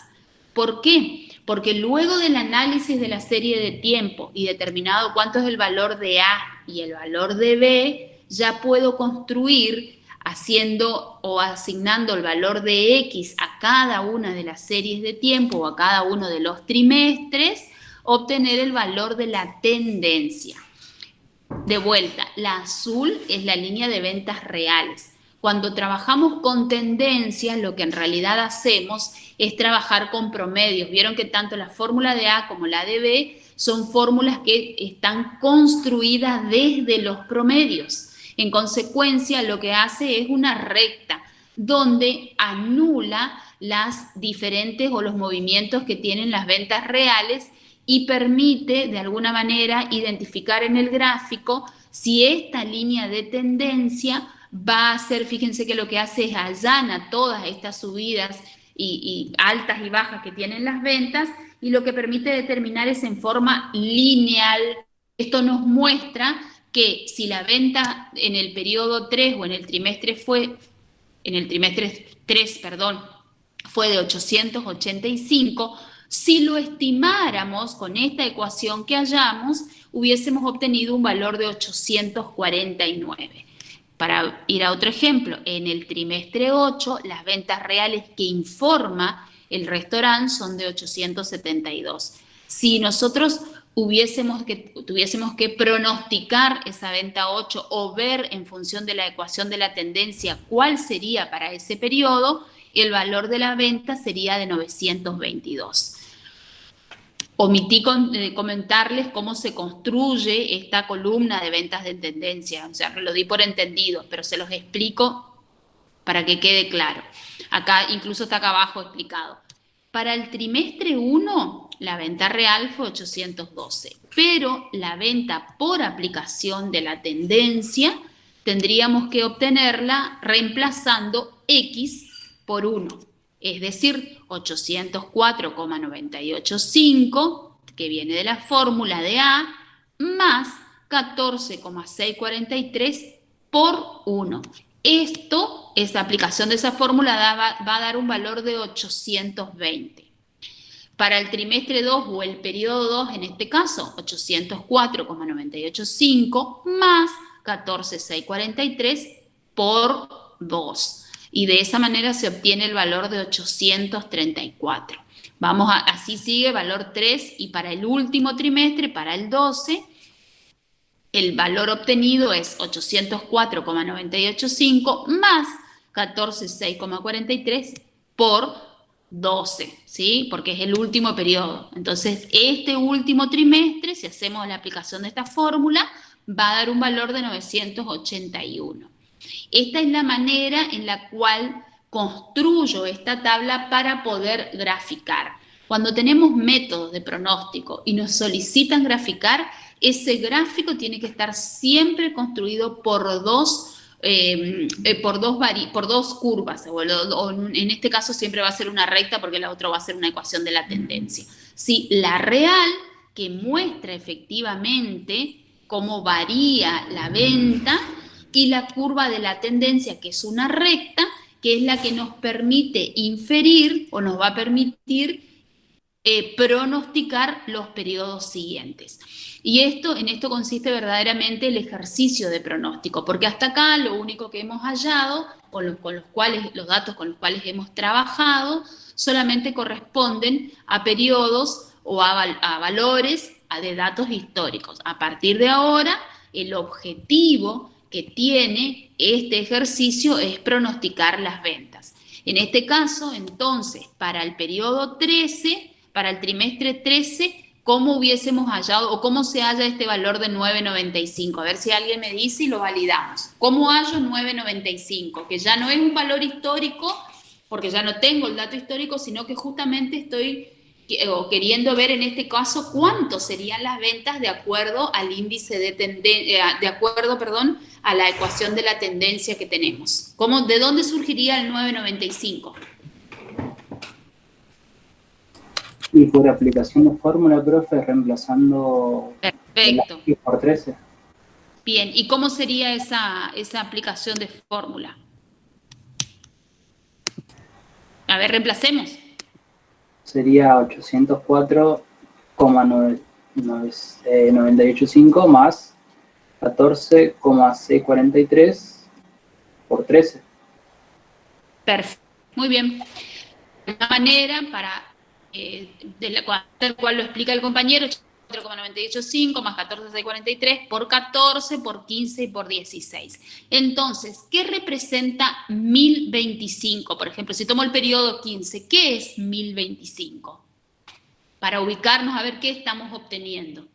¿Por qué? Porque luego del análisis de la serie de tiempo y determinado cuánto es el valor de A y el valor de B, ya puedo construir haciendo o asignando el valor de X a cada una de las series de tiempo o a cada uno de los trimestres obtener el valor de la tendencia. De vuelta, la azul es la línea de ventas reales. Cuando trabajamos con tendencias, lo que en realidad hacemos es trabajar con promedios. Vieron que tanto la fórmula de A como la de B son fórmulas que están construidas desde los promedios. En consecuencia, lo que hace es una recta donde anula las diferentes o los movimientos que tienen las ventas reales y permite de alguna manera identificar en el gráfico si esta línea de tendencia va a ser, fíjense que lo que hace es allana todas estas subidas y altas y bajas que tienen las ventas, y lo que permite determinar es en forma lineal. Esto nos muestra que si la venta en el periodo 3 o en el trimestre 3, fue de 885, si lo estimáramos con esta ecuación que hallamos, hubiésemos obtenido un valor de 849. Para ir a otro ejemplo, en el trimestre 8, las ventas reales que informa el restaurante son de 872. Si nosotros tuviésemos que pronosticar esa venta 8 o ver en función de la ecuación de la tendencia cuál sería para ese periodo, el valor de la venta sería de 922. Omití comentarles cómo se construye esta columna de ventas de tendencia, o sea, lo di por entendido, pero se los explico para que quede claro. Acá, incluso está acá abajo explicado. Para el trimestre 1, la venta real fue 812, pero la venta por aplicación de la tendencia tendríamos que obtenerla reemplazando X por 1. Es decir, 804,985, que viene de la fórmula de A, más 14,643 por 1. Esto, esa aplicación de esa fórmula va a dar un valor de 820. Para el trimestre 2 o el periodo 2, en este caso, 804,985 más 14,643 por 2. Y de esa manera se obtiene el valor de 834. Así sigue valor 3, y para el último trimestre, para el 12, el valor obtenido es 804,985 más 14,643 por 12, ¿sí? Porque es el último periodo. Entonces, este último trimestre, si hacemos la aplicación de esta fórmula, va a dar un valor de 981. Esta es la manera en la cual construyo esta tabla para poder graficar. Cuando tenemos métodos de pronóstico y nos solicitan graficar, ese gráfico tiene que estar siempre construido por dos curvas, o en este caso siempre va a ser una recta porque la otra va a ser una ecuación de la tendencia. Sí, la real, que muestra efectivamente cómo varía la venta, y la curva de la tendencia, que es una recta, que es la que nos permite inferir o nos va a permitir pronosticar los periodos siguientes. Y en esto consiste verdaderamente el ejercicio de pronóstico, porque hasta acá lo único que hemos hallado, los datos con los cuales hemos trabajado, solamente corresponden a periodos o a valores de datos históricos. A partir de ahora, el objetivo que tiene este ejercicio es pronosticar las ventas. En este caso, entonces, para el periodo 13, para el trimestre 13, ¿cómo hubiésemos hallado o cómo se halla este valor de 9.95? A ver si alguien me dice y lo validamos. ¿Cómo hallo 9.95? Que ya no es un valor histórico, porque ya no tengo el dato histórico, sino que justamente estoy queriendo ver en este caso cuánto serían las ventas de acuerdo al índice de a la ecuación de la tendencia que tenemos. ¿De dónde surgiría el 9.95? Y por aplicación de fórmula, profe, reemplazando Perfecto. Por 13. Bien, ¿y cómo sería esa aplicación de fórmula? A ver, reemplacemos. Sería 804,985 más 14,643 por 13. Perfecto, muy bien. De una manera, para tal cual lo explica el compañero, 4,985 más 14,643 por 14, por 15 y por 16. Entonces, ¿qué representa 1025? Por ejemplo, si tomo el periodo 15, ¿qué es 1025? Para ubicarnos a ver qué estamos obteniendo.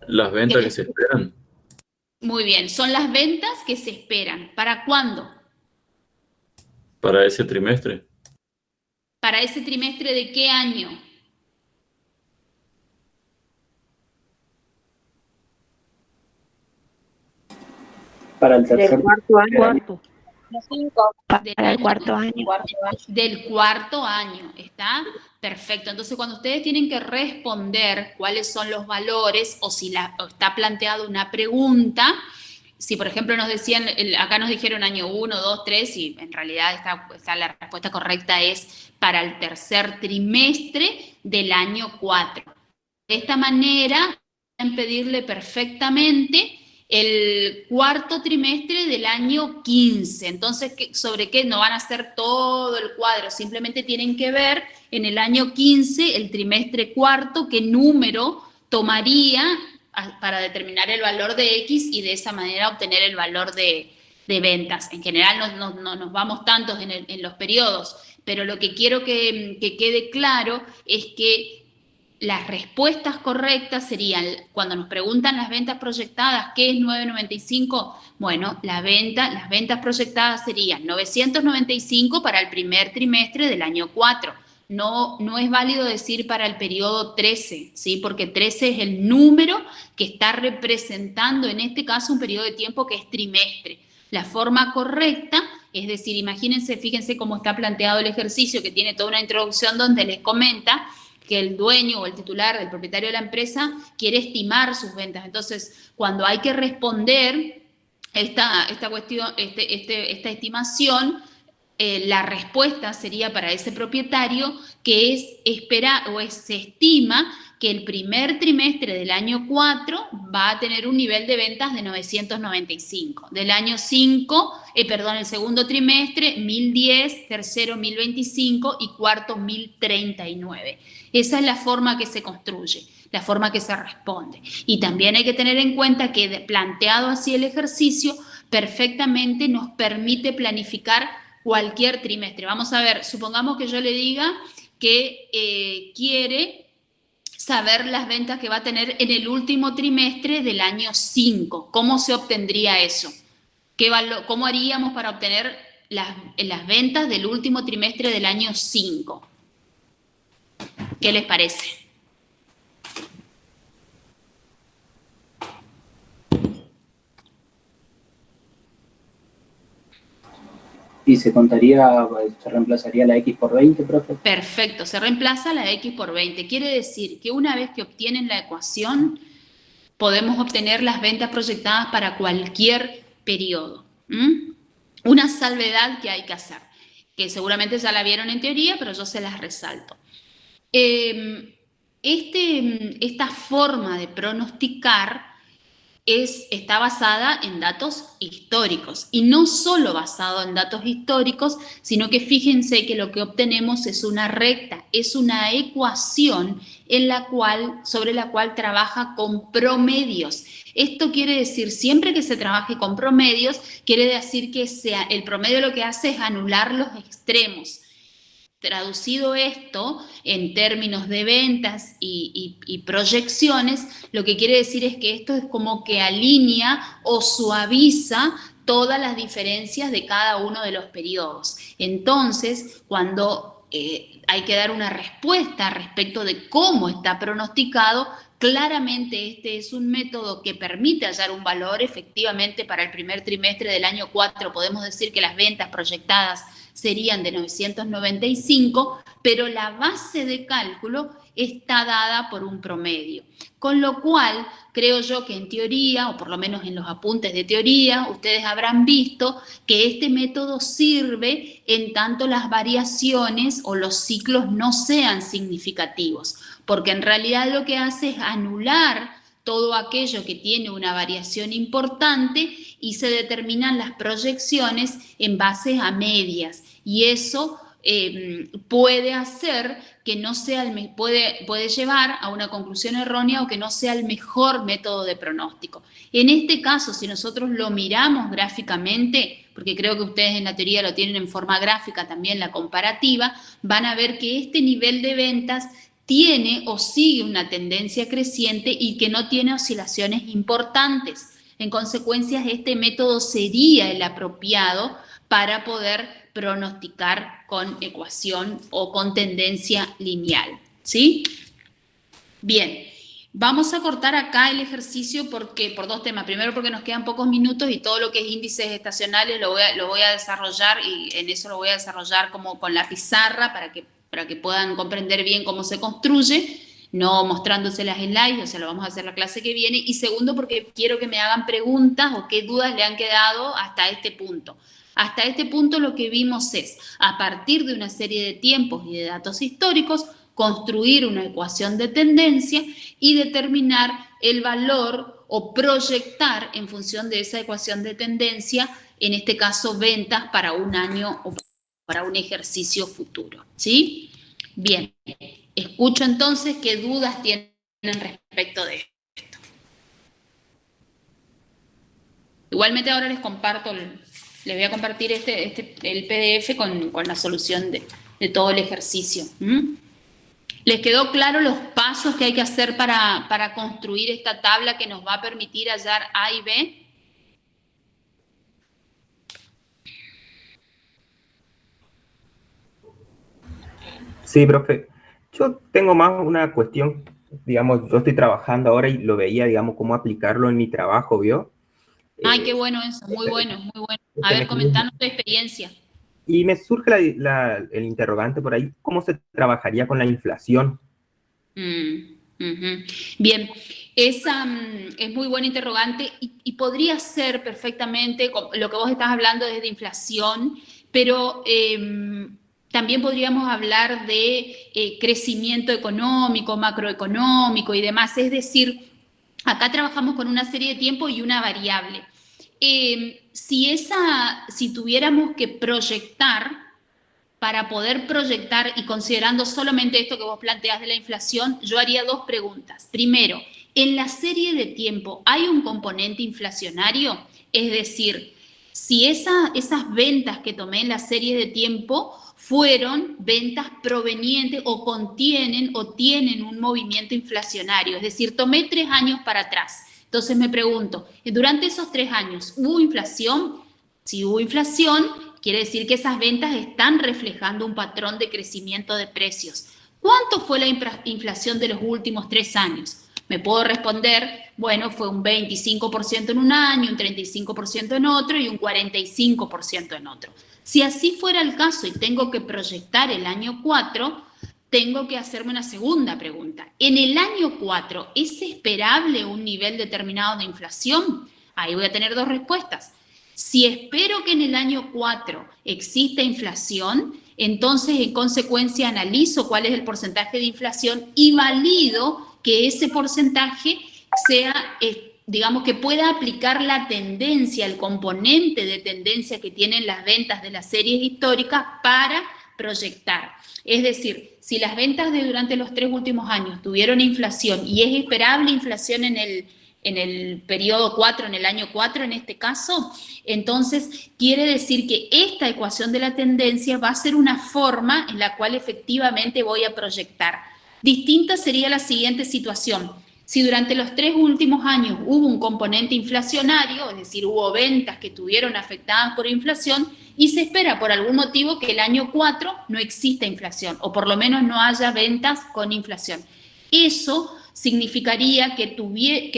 Las ventas que se esperan. Muy bien, son las ventas que se esperan. ¿Para cuándo? Para ese trimestre. ¿Para ese trimestre de qué año? Para el tercer Del cuarto año. Cuarto. Para Del el año. cuarto año. Del cuarto año, ¿está? Perfecto. Entonces, cuando ustedes tienen que responder cuáles son los valores o si o está planteada una pregunta, si por ejemplo nos decían, acá nos dijeron año 1, 2, 3 y en realidad la respuesta correcta es para el tercer trimestre del año 4. De esta manera, pueden pedirle perfectamente el cuarto trimestre del año 15. Entonces, ¿sobre qué? No van a hacer todo el cuadro, simplemente tienen que ver en el año 15, el trimestre cuarto, qué número tomaría para determinar el valor de X y de esa manera obtener el valor de ventas. En general no nos vamos tantos en los periodos, pero lo que quiero que quede claro es que las respuestas correctas serían, cuando nos preguntan las ventas proyectadas, ¿qué es 995? Bueno, las ventas proyectadas serían 995 para el primer trimestre del año 4. No es válido decir para el periodo 13, ¿sí? Porque 13 es el número que está representando, en este caso, un periodo de tiempo que es trimestre. La forma correcta, es decir, imagínense, fíjense cómo está planteado el ejercicio, que tiene toda una introducción donde les comenta que el dueño o el titular, el propietario de la empresa, quiere estimar sus ventas. Entonces, cuando hay que responder esta cuestión, esta estimación, la respuesta sería para ese propietario que se estima que el primer trimestre del año 4 va a tener un nivel de ventas de 995. Del año 5, el segundo trimestre, 1010, tercero 1025 y cuarto 1039. Esa es la forma que se construye, la forma que se responde. Y también hay que tener en cuenta que planteado así el ejercicio, perfectamente nos permite planificar cualquier trimestre. Vamos a ver, supongamos que yo le diga que quiere saber las ventas que va a tener en el último trimestre del año 5. ¿Cómo se obtendría eso? ¿Cómo haríamos para obtener las ventas del último trimestre del año 5? ¿Qué les parece? Y se reemplazaría la X por 20, profe. Perfecto, se reemplaza la X por 20. Quiere decir que una vez que obtienen la ecuación, podemos obtener las ventas proyectadas para cualquier periodo. Una salvedad que hay que hacer, que seguramente ya la vieron en teoría, pero yo se las resalto. Esta forma de pronosticar está basada en datos históricos, y no solo basado en datos históricos, sino que fíjense que lo que obtenemos es una recta, es una ecuación sobre la cual trabaja con promedios. Esto quiere decir, siempre que se trabaje con promedios, quiere decir que el promedio lo que hace es anular los extremos. Traducido esto en términos de ventas y proyecciones, lo que quiere decir es que esto es como que alinea o suaviza todas las diferencias de cada uno de los periodos. Entonces, cuando hay que dar una respuesta respecto de cómo está pronosticado, claramente este es un método que permite hallar un valor. Efectivamente, para el primer trimestre del año 4 podemos decir que las ventas proyectadas serían de 995, pero la base de cálculo está dada por un promedio. Con lo cual, creo yo que en teoría, o por lo menos en los apuntes de teoría, ustedes habrán visto que este método sirve en tanto las variaciones o los ciclos no sean significativos, porque en realidad lo que hace es anular todo aquello que tiene una variación importante y se determinan las proyecciones en base a medias. Y eso puede hacer que no sea puede llevar a una conclusión errónea o que no sea el mejor método de pronóstico. En este caso, si nosotros lo miramos gráficamente, porque creo que ustedes en la teoría lo tienen en forma gráfica también, la comparativa, van a ver que este nivel de ventas tiene o sigue una tendencia creciente y que no tiene oscilaciones importantes. En consecuencia, este método sería el apropiado para poder pronosticar con ecuación o con tendencia lineal, ¿sí? Bien, vamos a cortar acá el ejercicio por dos temas. Primero, porque nos quedan pocos minutos y todo lo que es índices estacionales lo voy a desarrollar, y en eso lo voy a desarrollar como con la pizarra para que puedan comprender bien cómo se construye, no mostrándose las slides, o sea, lo vamos a hacer la clase que viene. Y segundo, porque quiero que me hagan preguntas o qué dudas le han quedado hasta este punto. Hasta este punto lo que vimos es, a partir de una serie de tiempos y de datos históricos, construir una ecuación de tendencia y determinar el valor o proyectar en función de esa ecuación de tendencia, en este caso ventas para un año o para un ejercicio futuro, ¿sí? Bien, escucho entonces qué dudas tienen respecto de esto. Igualmente ahora les voy a compartir el PDF con la solución de todo el ejercicio. ¿Les quedó claro los pasos que hay que hacer para construir esta tabla que nos va a permitir hallar A y B? Sí, profe. Yo tengo más una cuestión, digamos, yo estoy trabajando ahora y lo veía, digamos, cómo aplicarlo en mi trabajo, ¿vio? Ay, qué bueno eso, muy bueno, muy bueno. A ver, comentanos tu experiencia. Y me surge el interrogante por ahí, ¿cómo se trabajaría con la inflación? Bien, esa es muy buena interrogante y podría ser perfectamente lo que vos estás hablando desde inflación, pero también podríamos hablar de crecimiento económico, macroeconómico y demás. Es decir, acá trabajamos con una serie de tiempo y una variable. Si tuviéramos que proyectar, para poder proyectar y considerando solamente esto que vos planteás de la inflación, yo haría dos preguntas. Primero, ¿en la serie de tiempo hay un componente inflacionario? Es decir, si esas ventas que tomé en la serie de tiempo fueron ventas provenientes o contienen o tienen un movimiento inflacionario. Es decir, tomé 3 años para atrás. Entonces me pregunto, ¿durante esos 3 años hubo inflación? Si hubo inflación, quiere decir que esas ventas están reflejando un patrón de crecimiento de precios. ¿Cuánto fue la inflación de los últimos 3 años? Me puedo responder, bueno, fue un 25% en un año, un 35% en otro y un 45% en otro. Si así fuera el caso y tengo que proyectar el año 4, tengo que hacerme una segunda pregunta. ¿En el año 4 es esperable un nivel determinado de inflación? Ahí voy a tener dos respuestas. Si espero que en el año 4 exista inflación, entonces en consecuencia analizo cuál es el porcentaje de inflación y valido que ese porcentaje sea, digamos, que pueda aplicar la tendencia, el componente de tendencia que tienen las ventas de las series históricas para proyectar. Es decir, si las ventas de durante los 3 últimos años tuvieron inflación y es esperable inflación en el periodo 4, en el año 4 en este caso, entonces quiere decir que esta ecuación de la tendencia va a ser una forma en la cual efectivamente voy a proyectar. Distinta sería la siguiente situación. Si durante los 3 últimos años hubo un componente inflacionario, es decir, hubo ventas que estuvieron afectadas por inflación y se espera por algún motivo que el año 4 no exista inflación o por lo menos no haya ventas con inflación. Eso significaría que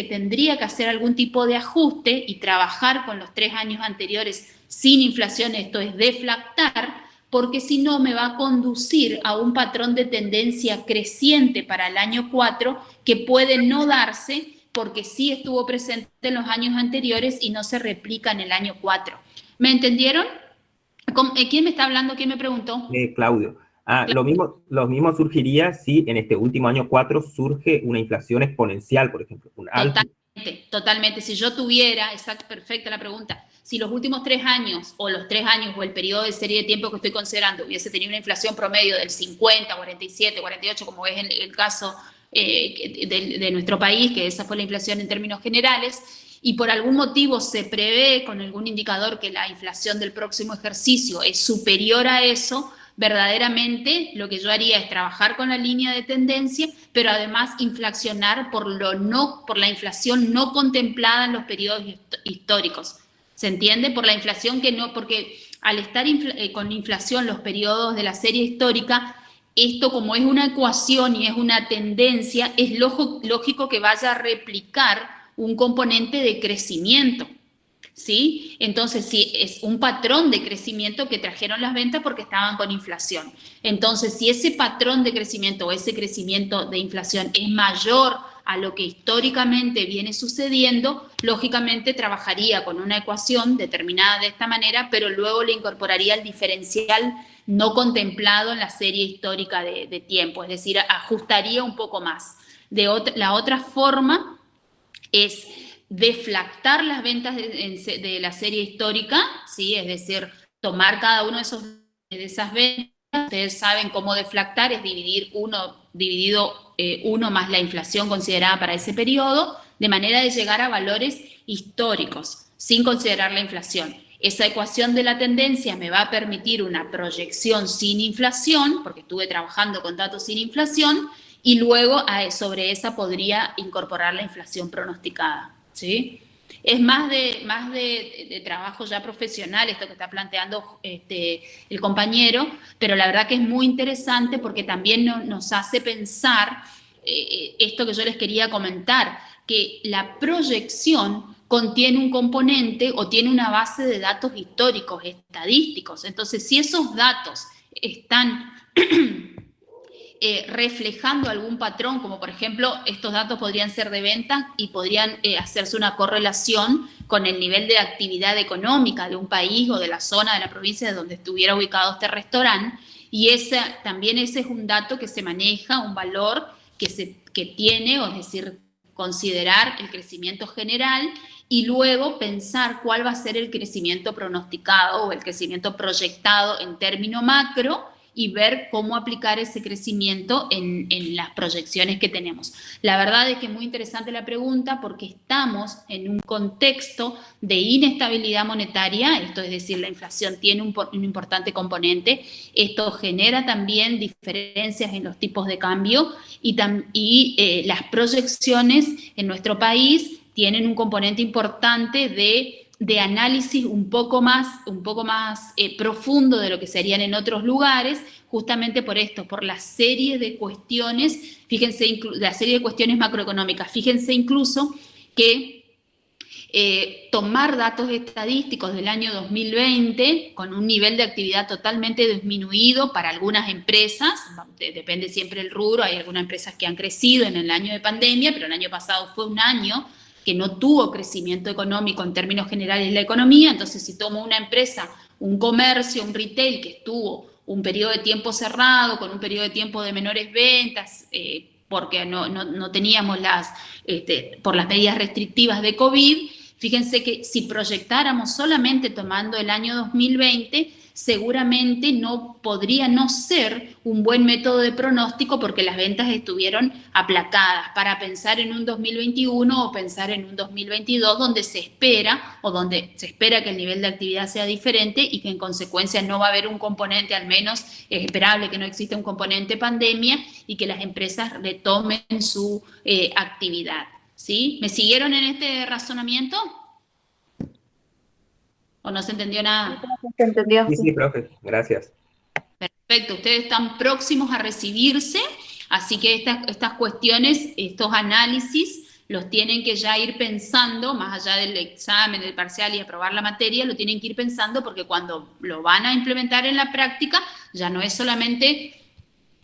tendría que hacer algún tipo de ajuste y trabajar con los 3 años anteriores sin inflación, esto es deflactar, porque si no me va a conducir a un patrón de tendencia creciente para el año 4 que puede no darse porque sí estuvo presente en los años anteriores y no se replica en el año 4. ¿Me entendieron? ¿Quién me está hablando? ¿Quién me preguntó? Claudio. Lo mismo surgiría si en este último año 4 surge una inflación exponencial, por ejemplo. Totalmente. Si yo tuviera, perfecta la pregunta, si los últimos 3 años, o los 3 años, o el periodo de serie de tiempo que estoy considerando, hubiese tenido una inflación promedio del 50, 47, 48, como es el caso de nuestro país, que esa fue la inflación en términos generales, y por algún motivo se prevé con algún indicador que la inflación del próximo ejercicio es superior a eso, verdaderamente lo que yo haría es trabajar con la línea de tendencia, pero además inflacionar por la inflación no contemplada en los periodos históricos. ¿Se entiende? Por la inflación que no, porque al estar con inflación los periodos de la serie histórica, esto como es una ecuación y es una tendencia, es lógico que vaya a replicar un componente de crecimiento. ¿Sí? Entonces, sí, es un patrón de crecimiento que trajeron las ventas porque estaban con inflación. Entonces, si ese patrón de crecimiento o ese crecimiento de inflación es mayor a lo que históricamente viene sucediendo, lógicamente trabajaría con una ecuación determinada de esta manera, pero luego le incorporaría el diferencial no contemplado en la serie histórica de tiempo, es decir, ajustaría un poco más. La otra forma es deflactar las ventas de la serie histórica, ¿sí? Es decir, tomar cada uno de esas ventas. Ustedes saben cómo deflactar, es dividido 1 más la inflación considerada para ese periodo, de manera de llegar a valores históricos, sin considerar la inflación. Esa ecuación de la tendencia me va a permitir una proyección sin inflación, porque estuve trabajando con datos sin inflación, y luego sobre esa podría incorporar la inflación pronosticada, ¿sí? Es más de trabajo ya profesional esto que está planteando el compañero, pero la verdad que es muy interesante porque también nos hace pensar esto que yo les quería comentar, que la proyección contiene un componente o tiene una base de datos históricos, estadísticos. Entonces, si esos datos están reflejando algún patrón, como por ejemplo estos datos podrían ser de venta y podrían hacerse una correlación con el nivel de actividad económica de un país o de la zona, de la provincia de donde estuviera ubicado este restaurante, y también ese es un dato que se maneja, un valor que tiene, o es decir, considerar el crecimiento general y luego pensar cuál va a ser el crecimiento pronosticado o el crecimiento proyectado en término macro, y ver cómo aplicar ese crecimiento en las proyecciones que tenemos. La verdad es que es muy interesante la pregunta porque estamos en un contexto de inestabilidad monetaria, esto es decir, la inflación tiene un importante componente, esto genera también diferencias en los tipos de cambio y las proyecciones en nuestro país tienen un componente importante de análisis un poco más profundo de lo que serían en otros lugares, justamente por esto, por la serie de cuestiones, fíjense, la serie de cuestiones macroeconómicas. Fíjense incluso que tomar datos estadísticos del año 2020 con un nivel de actividad totalmente disminuido para algunas empresas, depende siempre del rubro, hay algunas empresas que han crecido en el año de pandemia, pero el año pasado fue un año que no tuvo crecimiento económico en términos generales de la economía. Entonces, si tomo una empresa, un comercio, un retail que estuvo un periodo de tiempo cerrado, con un periodo de tiempo de menores ventas, porque no teníamos por las medidas restrictivas de COVID, fíjense que si proyectáramos solamente tomando el año 2020, seguramente podría no ser un buen método de pronóstico porque las ventas estuvieron aplacadas para pensar en un 2021 o pensar en un 2022 donde se espera que el nivel de actividad sea diferente y que en consecuencia no va a haber un componente, al menos es esperable que no exista un componente pandemia y que las empresas retomen su actividad. ¿Sí? ¿Me siguieron en este razonamiento? ¿O no se entendió nada? ¿Se entendió? Sí, profe, gracias. Perfecto, ustedes están próximos a recibirse, así que estas cuestiones, estos análisis, los tienen que ya ir pensando, más allá del examen, del parcial y aprobar la materia, lo tienen que ir pensando porque cuando lo van a implementar en la práctica, ya no es solamente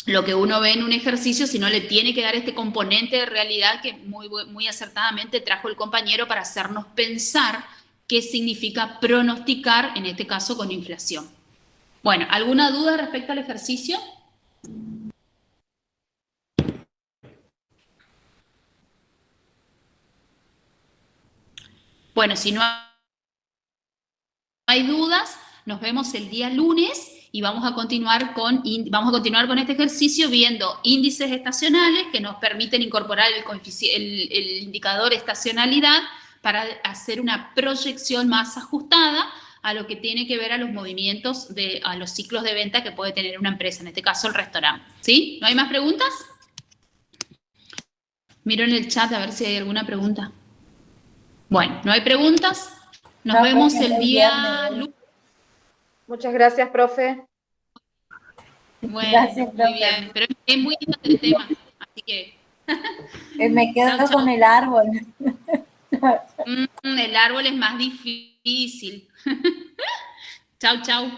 lo que uno ve en un ejercicio, sino le tiene que dar este componente de realidad que muy acertadamente trajo el compañero para hacernos pensar qué significa pronosticar, en este caso con inflación. Bueno, ¿alguna duda respecto al ejercicio? Bueno, si no hay dudas, nos vemos el día lunes y vamos a continuar con este ejercicio viendo índices estacionales que nos permiten incorporar el indicador estacionalidad para hacer una proyección más ajustada a lo que tiene que ver a los movimientos, a los ciclos de venta que puede tener una empresa, en este caso el restaurante. ¿Sí? ¿No hay más preguntas? Miro en el chat a ver si hay alguna pregunta. Bueno, ¿no hay preguntas? Nos vemos el día lunes. Muchas gracias, profe. Bueno, Gracias, muy profe. bien. Pero es muy lindo el tema, así que... Me quedo Chau, chau. con el árbol. El árbol es más difícil. Chau, chau.